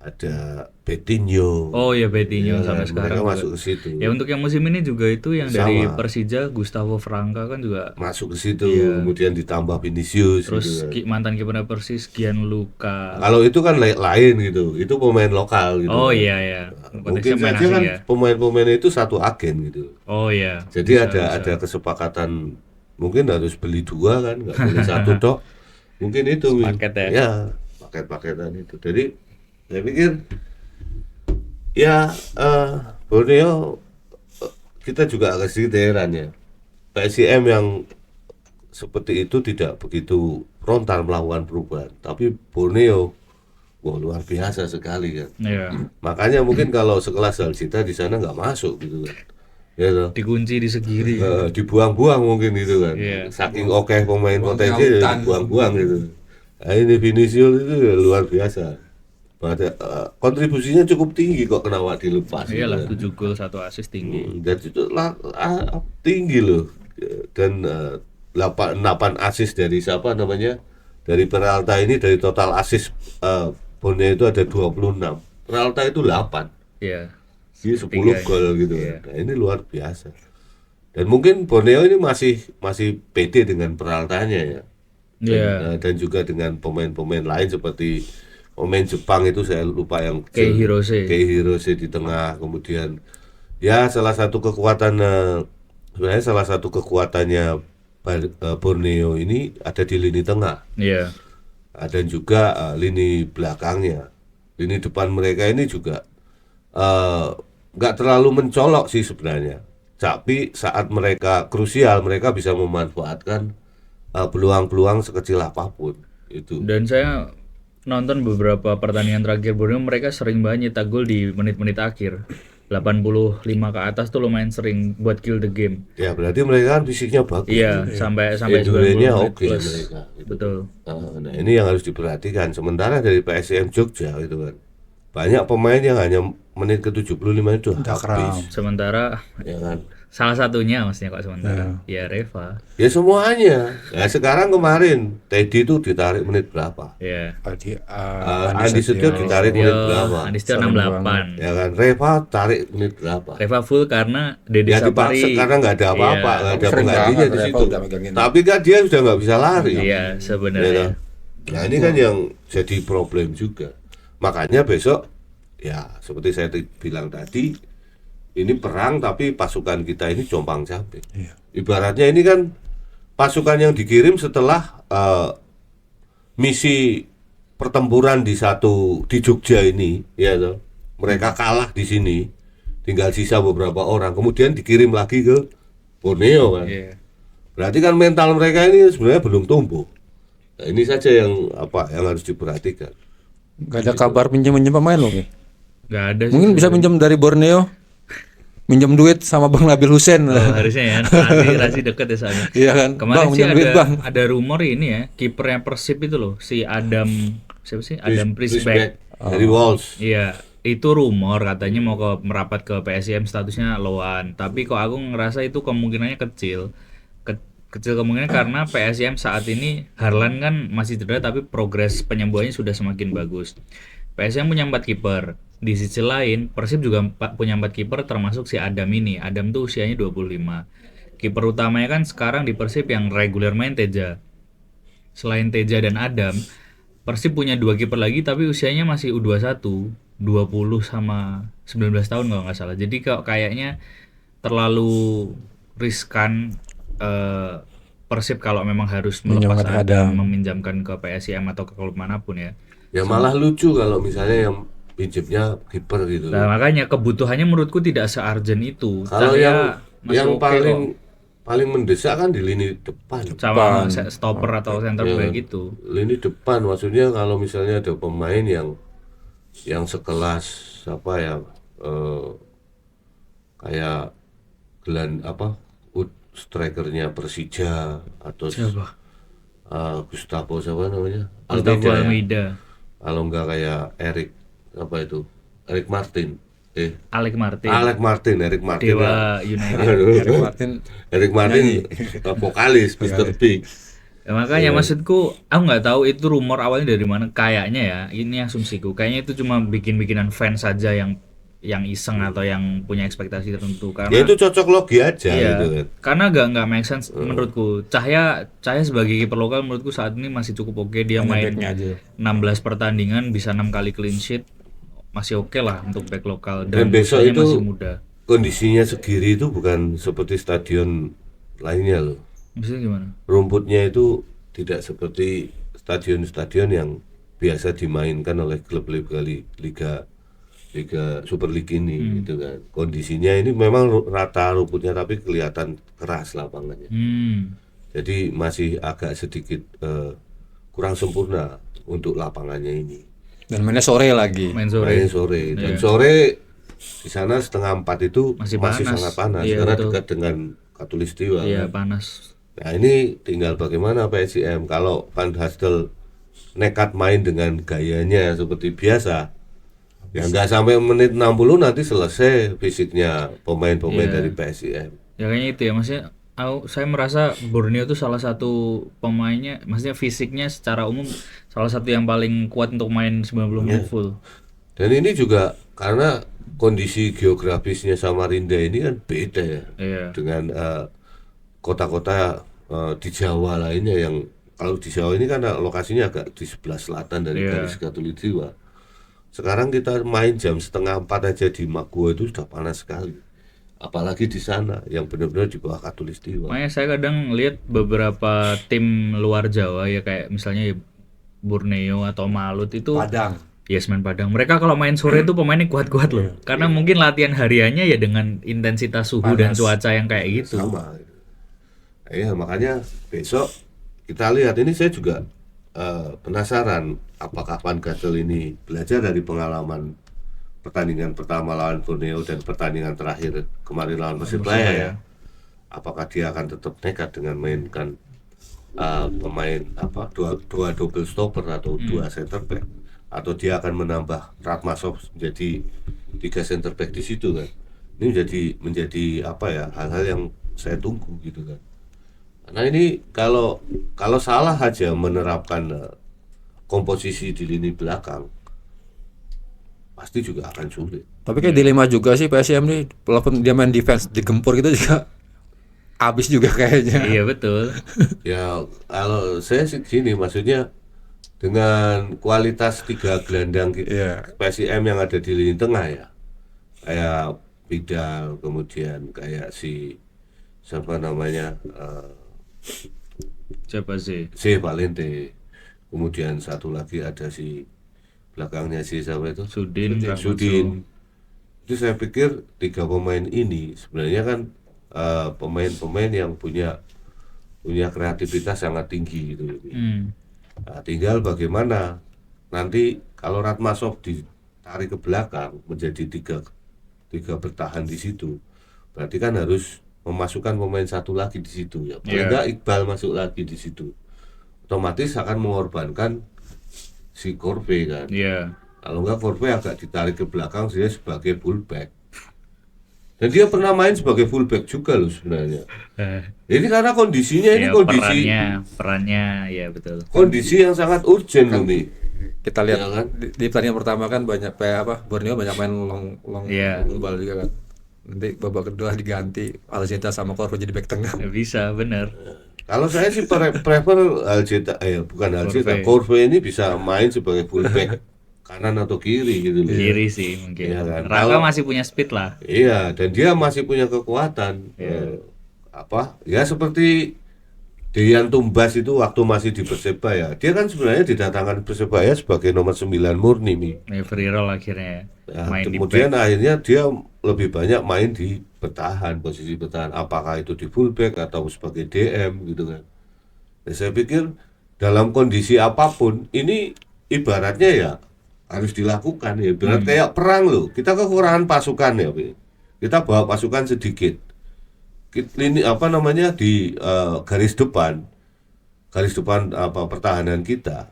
ada Betinho. Oh ya, Betinho Ya sampai kan, sekarang mereka juga. masuk ke situ. Ya untuk yang musim ini juga itu yang dari Sama. Persija Gustavo Franca kan juga. Masuk ke situ, Iya. kemudian ditambah Vinicius Terus gitu kan. mantan kipernya Persis Gianluca. Kalau itu kan lain gitu, itu pemain lokal gitu Oh kan. iya ya. Mungkin Konteksnya main saja asing kan ya. pemain-pemain itu satu agen gitu. Oh iya. Jadi Bisa. ada kesepakatan, mungkin harus beli 2 kan, nggak boleh 1 tok. Mungkin itu Sepaket ya. ya paket-paketan itu. Jadi saya pikir ya Borneo kita juga agak sedikit heran ya. PSIM yang seperti itu tidak begitu frontal melakukan perubahan, tapi Borneo wah luar biasa sekali kan. Iya. Makanya mungkin kalau sekelas Alcita di sana nggak masuk gitu kan. Ya toh. Dikunci di segiri. Dibuang-buang mungkin gitu kan. Iya. Saking oke pemain Buang potensi ke lautan. dibuang-buang gitu. Nah, ini Vinicius itu ya luar biasa. Kontribusinya cukup tinggi kok kenapa dilepas. Iyalah, gitu kan. 7 gol 1 assist tinggi. Dan itu tinggi loh. Dan 8 assist dari siapa namanya? Dari Peralta ini, dari total assist Borneo itu ada 26. Peralta itu 8. Iya. Dia 10 Sepertiganya. gol gitu Iya. kan. Nah, ini luar biasa. Dan mungkin Borneo ini masih pede dengan Peraltanya ya. Iya. Dan juga dengan pemain-pemain lain seperti pemain Jepang itu saya lupa yang Kei Hirose. Kei Hirose di tengah, kemudian ya salah satu kekuatan sebenarnya salah satu kekuatannya Borneo ini ada di lini tengah. Iya. Dan juga lini belakangnya. Lini depan mereka ini juga nggak terlalu mencolok sih sebenarnya. Tapi saat mereka krusial mereka bisa memanfaatkan peluang-peluang sekecil apapun itu. Dan saya nonton beberapa pertandingan terakhir Borneo, mereka sering banget nyetak gol di menit-menit akhir. 85 ke atas tuh lumayan sering buat kill the game. Ya berarti mereka kan fisiknya bagus. Iya, sampai 90 Endurance-nya menit oke plus. mereka. Gitu. Betul. Nah ini yang harus diperhatikan. Sementara dari PSM Jogja itu kan banyak pemain yang hanya menit ke 75 itu habis. Sementara Ya kan. salah satunya maksudnya kok sementara. Ya Reva. Ya semuanya. Ya sekarang kemarin Teddy itu ditarik menit berapa? Ya. Andi Setio ditarik menit berapa? Andi Setio 68. Ya kan. Reva tarik menit berapa? Reva full karena Dede Ya dipaksa Sapari. karena nggak ada apa-apa, Iya. nggak ada Sering penggantinya banget di Reva situ. udah megangin. Tapi kan dia sudah nggak bisa lari. Iya, Ya sebenarnya. kan? Nah ini kan yang jadi problem juga. Makanya besok ya seperti saya bilang tadi, ini perang tapi pasukan kita ini jompang camping. Ibaratnya ini kan pasukan yang dikirim setelah misi pertempuran di Jogja ini, ya toh. Mereka kalah di sini, tinggal sisa beberapa orang, kemudian dikirim lagi ke Borneo kan. Iya. Berarti kan mental mereka ini sebenarnya belum tumbuh. Nah, ini saja yang harus diperhatikan. Gak ada kabar pinjam-pinjam pemain loh. Ki. Nggak ada sih. Mungkin bisa pinjam dari Borneo. Minjam duit sama Bang Nabil Hussein. Oh, harusnya ya. Rasi deket ya soalnya. Iya kan? Kemarin Bang, sih pinjam duit, Bang. ada rumor ini ya, kipernya Persib itu loh, si Adam siapa sih? Adam Prisbeck. Dari Wolves. Iya, itu rumor katanya mau merapat ke PSIM, statusnya loan. Tapi kok aku ngerasa itu kemungkinannya kecil. Kecil kemungkinan karena PSIM saat ini Harlan kan masih cedera tapi progres penyembuhannya sudah semakin bagus. PSIM punya 4 kiper. Di sisi lain, Persib juga punya 4 kiper termasuk si Adam ini. Adam tuh usianya 25. Kiper utamanya kan sekarang di Persib yang reguler main Teja. Selain Teja dan Adam, Persib punya 2 kiper lagi tapi usianya masih U21, 20 sama 19 tahun kalau nggak salah. Jadi kayaknya terlalu riskan Persib kalau memang harus melepas Adam, meminjamkan ke PSIM atau ke klub manapun ya. Ya malah lucu kalau misalnya yang pinjamnya kiper gitu. Nah makanya kebutuhannya menurutku tidak se-urgent itu. Kalau Saya masih yang oke paling mendesak kan di lini depan. kok. Sama stopper atau center back gitu. Lini depan maksudnya kalau misalnya ada pemain yang sekelas apa ya kayak strikernya Persija atau Siapa? Gustavo siapa namanya? Gustavo Almeida ya. Almeida. Kalau enggak kayak Erik apa itu Eric Martin. Alec Martin, Eric Martin. Dewa ya. United. Aduh, Martin Eric Martin vokalis Mr. Big. Ya, makanya maksudku, aku nggak tahu itu rumor awalnya dari mana. Kayaknya ya, ini asumsiku. Kayaknya itu cuma bikin-bikinan fans saja yang iseng atau yang punya ekspektasi tertentu. Ya Karena itu cocok logi aja iya, gitu kan. karena nggak make sense menurutku. Cahya sebagai kiper lokal menurutku saat ini masih cukup oke. Dia main backnya aja. 16 pertandingan bisa 6 kali clean sheet, masih oke lah untuk back lokal. Dan besok usianya itu masih muda. kondisinya Segiri itu bukan seperti stadion lainnya loh. Maksudnya gimana? Rumputnya itu tidak seperti stadion-stadion yang biasa dimainkan oleh klub-klub Liga Super League ini gitu kan. Kondisinya ini memang rata rumputnya tapi kelihatan keras lapangannya. Jadi masih agak sedikit kurang sempurna untuk lapangannya ini. Dan mainnya sore lagi. Main sore. Mainnya sore dan sore di sana 3:30 itu Masih masih panas. sangat panas Iya, karena betul. dekat dengan Katulistiwa. Iya, kan. panas. Nah ini tinggal bagaimana PSIM kalau Van Hastel nekat main dengan gayanya seperti biasa, ya nggak sampai menit 60 nanti selesai fisiknya pemain-pemain dari PSIM. Ya kayaknya itu ya, maksudnya saya merasa Borneo itu salah satu pemainnya, maksudnya fisiknya secara umum salah satu yang paling kuat untuk main 90 menit full. Dan ini juga karena kondisi geografisnya Samarinda ini kan beda ya Iya. dengan kota-kota di Jawa lainnya yang kalau di Jawa ini kan lokasinya agak di sebelah selatan dari garis Katulistiwa. Sekarang kita main jam 3:30 aja di Maguwo itu sudah panas sekali. Apalagi di sana yang benar-benar di bawah Katulistiwa. Makanya saya kadang lihat beberapa tim luar Jawa ya, kayak misalnya Borneo atau Malut itu Padang. Yes, main Padang. Mereka kalau main sore itu pemainnya kuat-kuat loh. Karena mungkin latihan hariannya ya dengan intensitas suhu dan cuaca yang kayak gitu. Sama. Ya makanya besok kita lihat ini saya juga penasaran apakah Van Gastel ini belajar dari pengalaman pertandingan pertama lawan Borneo dan pertandingan terakhir kemarin lawan Persebaya ya. Apakah dia akan tetap nekat dengan mainkan pemain dua double stopper atau dua center back, atau dia akan menambah Ratmasov menjadi 3 center back di situ kan. Ini menjadi apa ya, hal-hal yang saya tunggu gitu kan. Nah ini kalau salah aja menerapkan komposisi di lini belakang pasti juga akan sulit. Tapi kayak dilema juga sih PSM nih, walaupun dia main defense digempur gitu juga habis juga kayaknya. Iya betul. Ya kalau saya sih gini, maksudnya dengan kualitas 3 gelandang PSIM yang ada di lini tengah ya, kayak Vidal, kemudian kayak siapa namanya Siapa sih? Valente, kemudian satu lagi ada belakangnya siapa itu Sudin. Itu saya pikir 3 pemain ini sebenarnya kan pemain-pemain yang punya kreativitas sangat tinggi gitu. Nah, tinggal bagaimana nanti kalau Ratmasov ditarik ke belakang menjadi tiga bertahan di situ, berarti kan harus memasukkan pemain satu lagi di situ ya. Paling enggak Iqbal masuk lagi di situ. Otomatis akan mengorbankan si Korve kan. Iya. Kalau enggak Korve agak ditarik ke belakang dia sebagai fullback. Dan dia pernah main sebagai fullback juga loh sebenarnya. Ini karena kondisinya ini Ya, kondisi perannya ya betul. kondisi yang sangat urgent loh nih. Kita lihat Ya kan? di pertandingan pertama kan banyak Borneo banyak main long ball juga kan. Nanti babak kedua diganti Aljeta sama Korvo jadi back tengah. Ya, bisa bener. Kalau saya sih prefer Aljeta, bukan Aljeta, Korve ini bisa main sebagai fullback kanan atau kiri gitu loh. Kiri sih mungkin. Iya kan? Raka Kalau- masih punya speed lah. Iya, dan dia masih punya kekuatan. Ya seperti Dejan Tumbas itu waktu masih di Persebaya. Dia kan sebenarnya didatangkan Persebaya sebagai nomor 9 murni nih. Ya, free roll akhirnya Ya, main di kemudian back. akhirnya dia lebih banyak main di bertahan, posisi bertahan, apakah itu di fullback atau sebagai DM gitu kan. Ya, saya pikir dalam kondisi apapun ini ibaratnya ya harus dilakukan ya. Ibarat kayak perang loh. Kita kekurangan pasukan ya, Pi. Kita bawa pasukan sedikit. Ini di garis depan pertahanan kita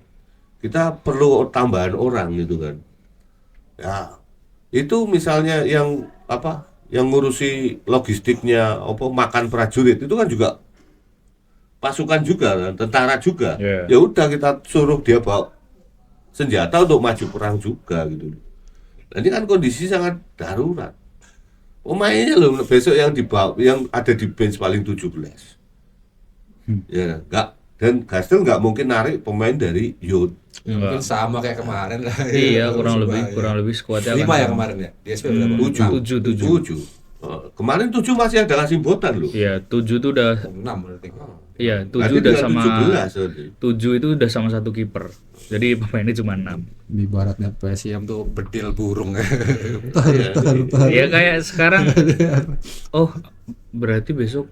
perlu tambahan orang gitu kan. Ya Itu misalnya yang apa? Yang ngurusi logistiknya, apa makan prajurit itu kan juga pasukan juga kan, tentara juga. Iya. Ya udah kita suruh dia bawa senjata untuk maju perang juga gitu. Nah, ini kan kondisi sangat darurat. Pemainnya loh besok yang dibawa yang ada di bench paling 17. Ya, enggak, dan Gastel nggak mungkin narik pemain dari youth. Ya, mungkin sama kayak kemarin lah. Iya, kurang Persebaya. lebih skuadnya 5 akan ya sama. kemarin ya. Di SP berapa? 7. 7. 7. Kemarin 7 masih ada Kasimbotan loh. Iya, 7 tuh udah 6 berarti. iya, 7 Berarti udah tinggal sama 17 berarti. 7 itu udah sama satu kiper. Jadi pemainnya cuma 6. Ibaratnya PSIM tuh bedil burung ya. Ya kayak sekarang oh, berarti besok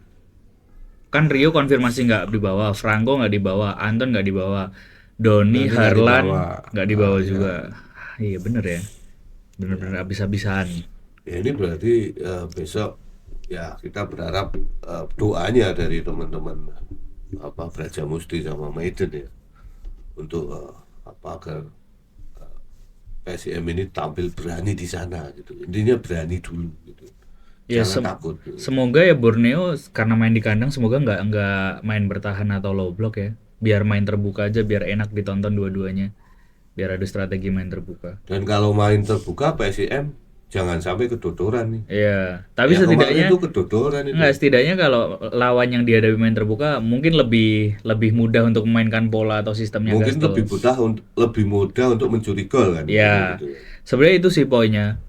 kan Rio konfirmasi nggak dibawa, Franco nggak dibawa, Anton nggak dibawa, Doni, Doni nggak Harlan dibawa. nggak dibawa Ah, iya. juga. Iya bener ya, bener-bener habis-habisan. Ya ini berarti besok ya kita berharap doanya dari teman-teman apa Braja Musti sama Maiden ya untuk apa agar PSIM ini tampil berani di sana gitu. Intinya berani dulu gitu. Ya, Jangan takut. Semoga ya Borneo karena main di kandang semoga nggak main bertahan atau low block ya. Biar main terbuka aja, biar enak ditonton dua-duanya. Biar ada strategi main terbuka. Dan kalau main terbuka PSIM jangan sampai kedodoran nih. Iya, tapi Ya, kemarin setidaknya itu kedodoran itu. enggak, setidaknya kalau lawan yang dihadapi main terbuka mungkin lebih mudah untuk memainkan pola atau sistemnya Mungkin Gastel. lebih mudah untuk mencuri gol kan. Ya, Gitu. sebenarnya itu sih poinnya.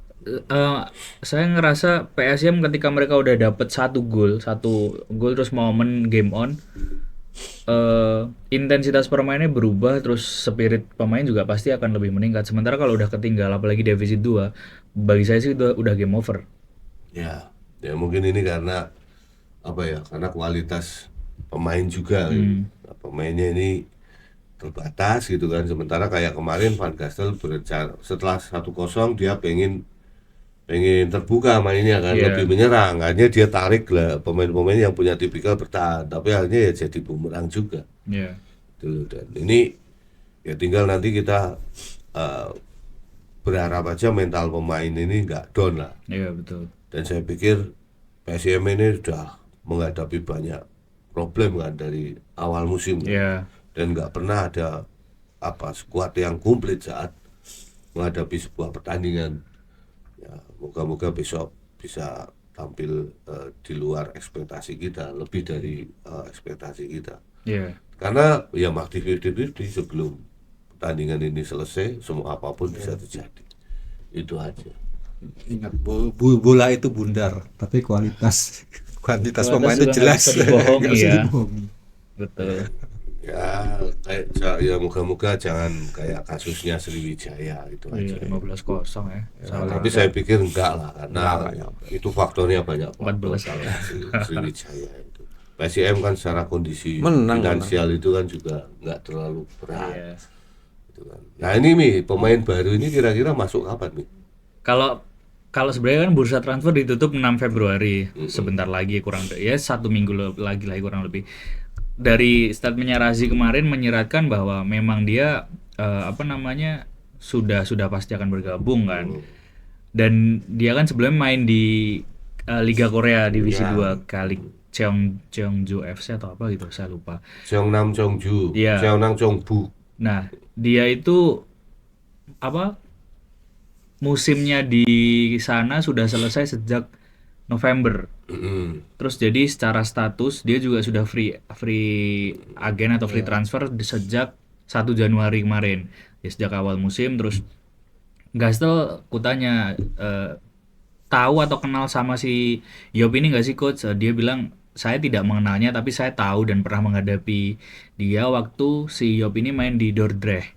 Saya ngerasa PSM ketika mereka udah dapet satu gol terus momen game on, intensitas permainnya berubah, terus spirit pemain juga pasti akan lebih meningkat. Sementara kalau udah ketinggal, apalagi defisit 2, bagi saya sih udah game over. Ya, ya mungkin ini karena apa ya? Karena kualitas pemain juga. Gitu. Nah, pemainnya ini terbatas gitu kan. Sementara kayak kemarin Van Gastel berencana setelah 1-0 dia pengen terbuka mainnya kan, Iya. lebih menyerang. Akhirnya dia tarik lah pemain-pemain yang punya tipikal bertahan. Tapi akhirnya ya jadi bumerang juga. Iya. Gitu. Dan ini ya tinggal nanti kita berharap aja mental pemain ini nggak down lah. Iya, betul. Dan saya pikir PSM ini sudah menghadapi banyak problem kan dari awal musim kan. Iya. Dan nggak pernah ada apa skuad yang komplit saat menghadapi sebuah pertandingan. Ya, moga-moga besok bisa tampil di luar ekspektasi kita, lebih dari ekspektasi kita. Iya. Karena ya masih 50-50 sebelum pertandingan ini selesai, semua apapun bisa terjadi. Itu aja. Ingat bola itu bundar, tapi kualitas pemain itu juga nggak jelas. bisa dibohongi Nggak bisa ya. dibohongi. Betul. Ya, ya moga-moga jangan kayak kasusnya Sriwijaya itu aja. Iya, 15-0 ya. Salah. Tapi saya pikir enggak lah, karena itu faktornya banyak. 14 salah Sriwijaya itu. PSIM kan secara kondisi Menang, finansial itu kan juga nggak terlalu berat. Iya. Gitu kan. Nah ini Mi, pemain baru ini kira-kira masuk kapan Mi? Kalau sebenarnya kan bursa transfer ditutup 6 Februari, sebentar lagi kurang ya 1 minggu lagi kurang lebih. Dari statementnya Razi kemarin menyeratkan bahwa memang dia sudah pasti akan bergabung kan. Dan dia kan sebelumnya main di Liga Korea divisi 2 kali Cheongju FC atau apa gitu, saya lupa. Cheongnam Cheongju, Iya. Cheongnam Cheongbu. Nah, dia itu musimnya di sana sudah selesai sejak November. Terus jadi secara status dia juga sudah free agen atau free transfer sejak 1 Januari kemarin. Ya, sejak awal musim. Terus Gastel kutanya tahu atau kenal sama si Yop ini nggak sih coach? Dia bilang saya tidak mengenalnya tapi saya tahu dan pernah menghadapi dia waktu si Yop ini main di Dordrecht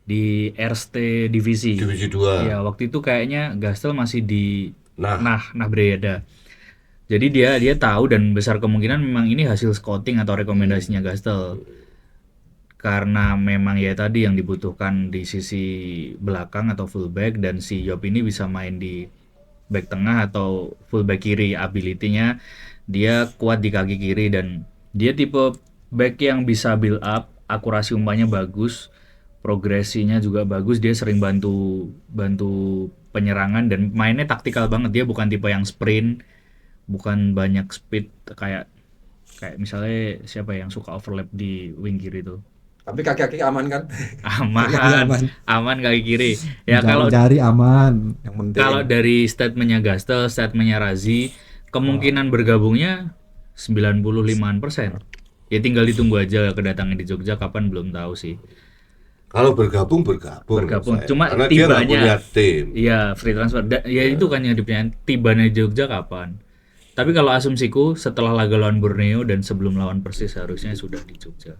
di Eerste Divisi. Divisi 2. Ya, waktu itu kayaknya Gastel masih di Nah. Breda. Jadi dia tahu dan besar kemungkinan memang ini hasil scouting atau rekomendasinya Gastel. Karena memang ya tadi yang dibutuhkan di sisi belakang atau fullback, dan si Yop ini bisa main di back tengah atau fullback kiri. Ability-nya dia kuat di kaki kiri dan dia tipe back yang bisa build up, akurasi umpannya bagus, progresinya juga bagus, dia sering bantu penyerangan dan mainnya taktikal banget. Dia bukan tipe yang sprint, bukan banyak speed kayak misalnya siapa yang suka overlap di wing kiri itu. Tapi kaki-kaki aman kan? Aman kaki kiri. Ya kalau Jari aman. Yang penting. kalau dari statementnya Gastel, statementnya Razi, kemungkinan bergabungnya 95%. Ya tinggal ditunggu aja kedatangan di Jogja kapan belum tahu sih. Kalau bergabung saya. Cuma Karena dia nggak tibanya punya tim. iya free transfer. Ya itu kan yang dipunya, tibanya di Jogja kapan. Tapi kalau asumsiku setelah laga lawan Borneo dan sebelum lawan Persis harusnya sudah di Jogja.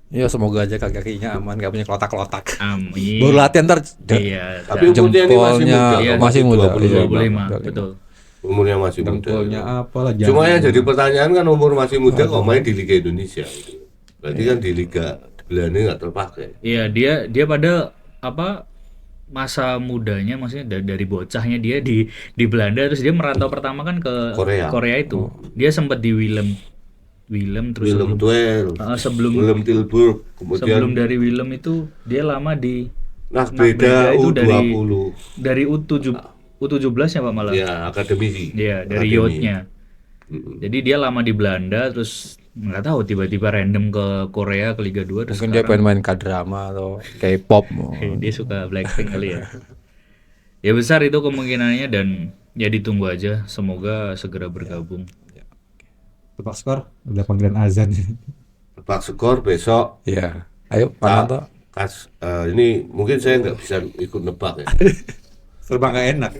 Ya semoga aja kaki-kakinya aman, nggak punya kelotak-kelotak. Amin. Baru latihan ntar Iya. Tapi umurnya ini jempolnya masih muda. masih muda. 25, betul. Umurnya masih muda. Dengkulnya apalah Cuma yang jadi pertanyaan kan umur masih muda kok main di Liga Indonesia gitu. Berarti kan di Liga Belanda nggak terpakai. Iya, dia pada masa mudanya, maksudnya dari bocahnya dia di Belanda, terus dia merantau pertama kan ke Korea. itu. Dia sempat di Willem terus Willem Twel, Willem Tilburg, sebelum kemudian dari Willem itu dia lama di Nasbeda itu U20. dari U17 ya Pak malah. Ya, akademisi. Iya, dari youth-nya. Jadi dia lama di Belanda, terus nggak tahu tiba-tiba random ke Korea ke Liga 2 terus Mungkin dia pengen main K-drama atau K-pop. dia suka Blackpink kali ya. Ya besar itu kemungkinannya dan ya ditunggu aja, semoga segera bergabung. tebak skor udah panggilan azan. Tebak skor besok. Iya. Ayo Pak Nanto. Ini mungkin saya nggak bisa ikut nebak ya. Serba nggak enak.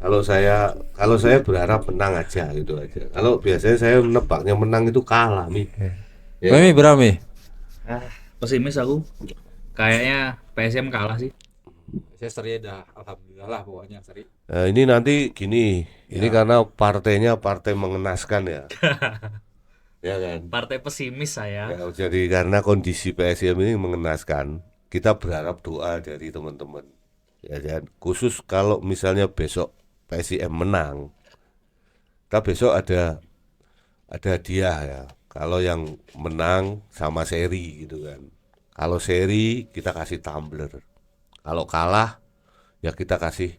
Kalau saya berharap menang aja gitu aja. Kalau biasanya saya nebaknya menang itu kalah Mi. Ya. Mi berapa Mi? Pesimis aku. Kayaknya PSM kalah sih. Saya seri dah, alhamdulillah lah pokoknya seri. Ini nanti gini, ini karena partainya partai mengenaskan ya. Ya kan. Partai pesimis saya. Ya, jadi karena kondisi PSM ini mengenaskan, kita berharap doa dari teman-teman. Ya kan. Khusus kalau misalnya besok PSM menang, kita besok ada hadiah ya. Kalau yang menang sama seri gitu kan. Kalau seri kita kasih tumbler. Kalau kalah ya kita kasih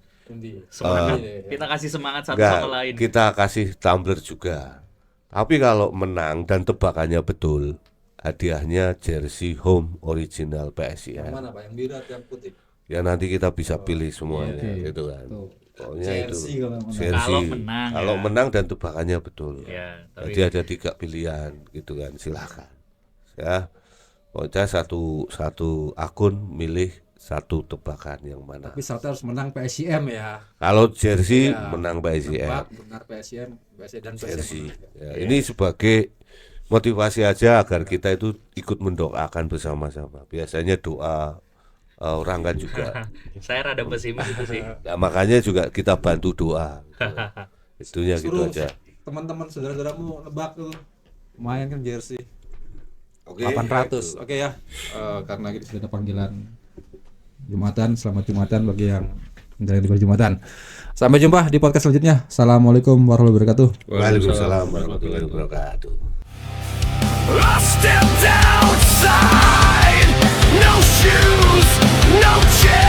Semangat. Kita kasih semangat satu enggak, sama lain. kita kasih tumbler juga. Tapi kalau menang dan tebakannya betul, hadiahnya jersey home original PSIS. Mana Pak, yang biru atau yang putih? Ya nanti kita bisa pilih semuanya gitu kan. Pokoknya itu Kalau menang, kalau menang dan tebakannya betul. Ya, tapi Jadi ada 3 pilihan gitu kan, silakan. Ya. Pokoknya satu akun milih satu tebakan yang mana. Tapi satu harus menang PSIM ya. Kalau jersey Ya, menang PSIS. Tebak benar PSIM dan Jersey. PSIM. Ya, ini sebagai motivasi aja agar kita itu ikut mendoakan bersama-sama. Biasanya doa orang kan juga. saya rada pesimis itu sih. Nah, makanya juga kita bantu doa. Itunya gitu Suruh aja. teman-teman saudara-saudaramu nebak tuh. Lumayan kan jersey. Oke. 800. Oke ya. Karena kita sudah ada panggilan Jumatan, selamat Jumatan bagi yang menjalani ibadah Jumatan. Sampai jumpa di podcast selanjutnya. Assalamualaikum warahmatullahi wabarakatuh. Waalaikumsalam warahmatullahi wabarakatuh. Lost and outside, no shoes, no chair.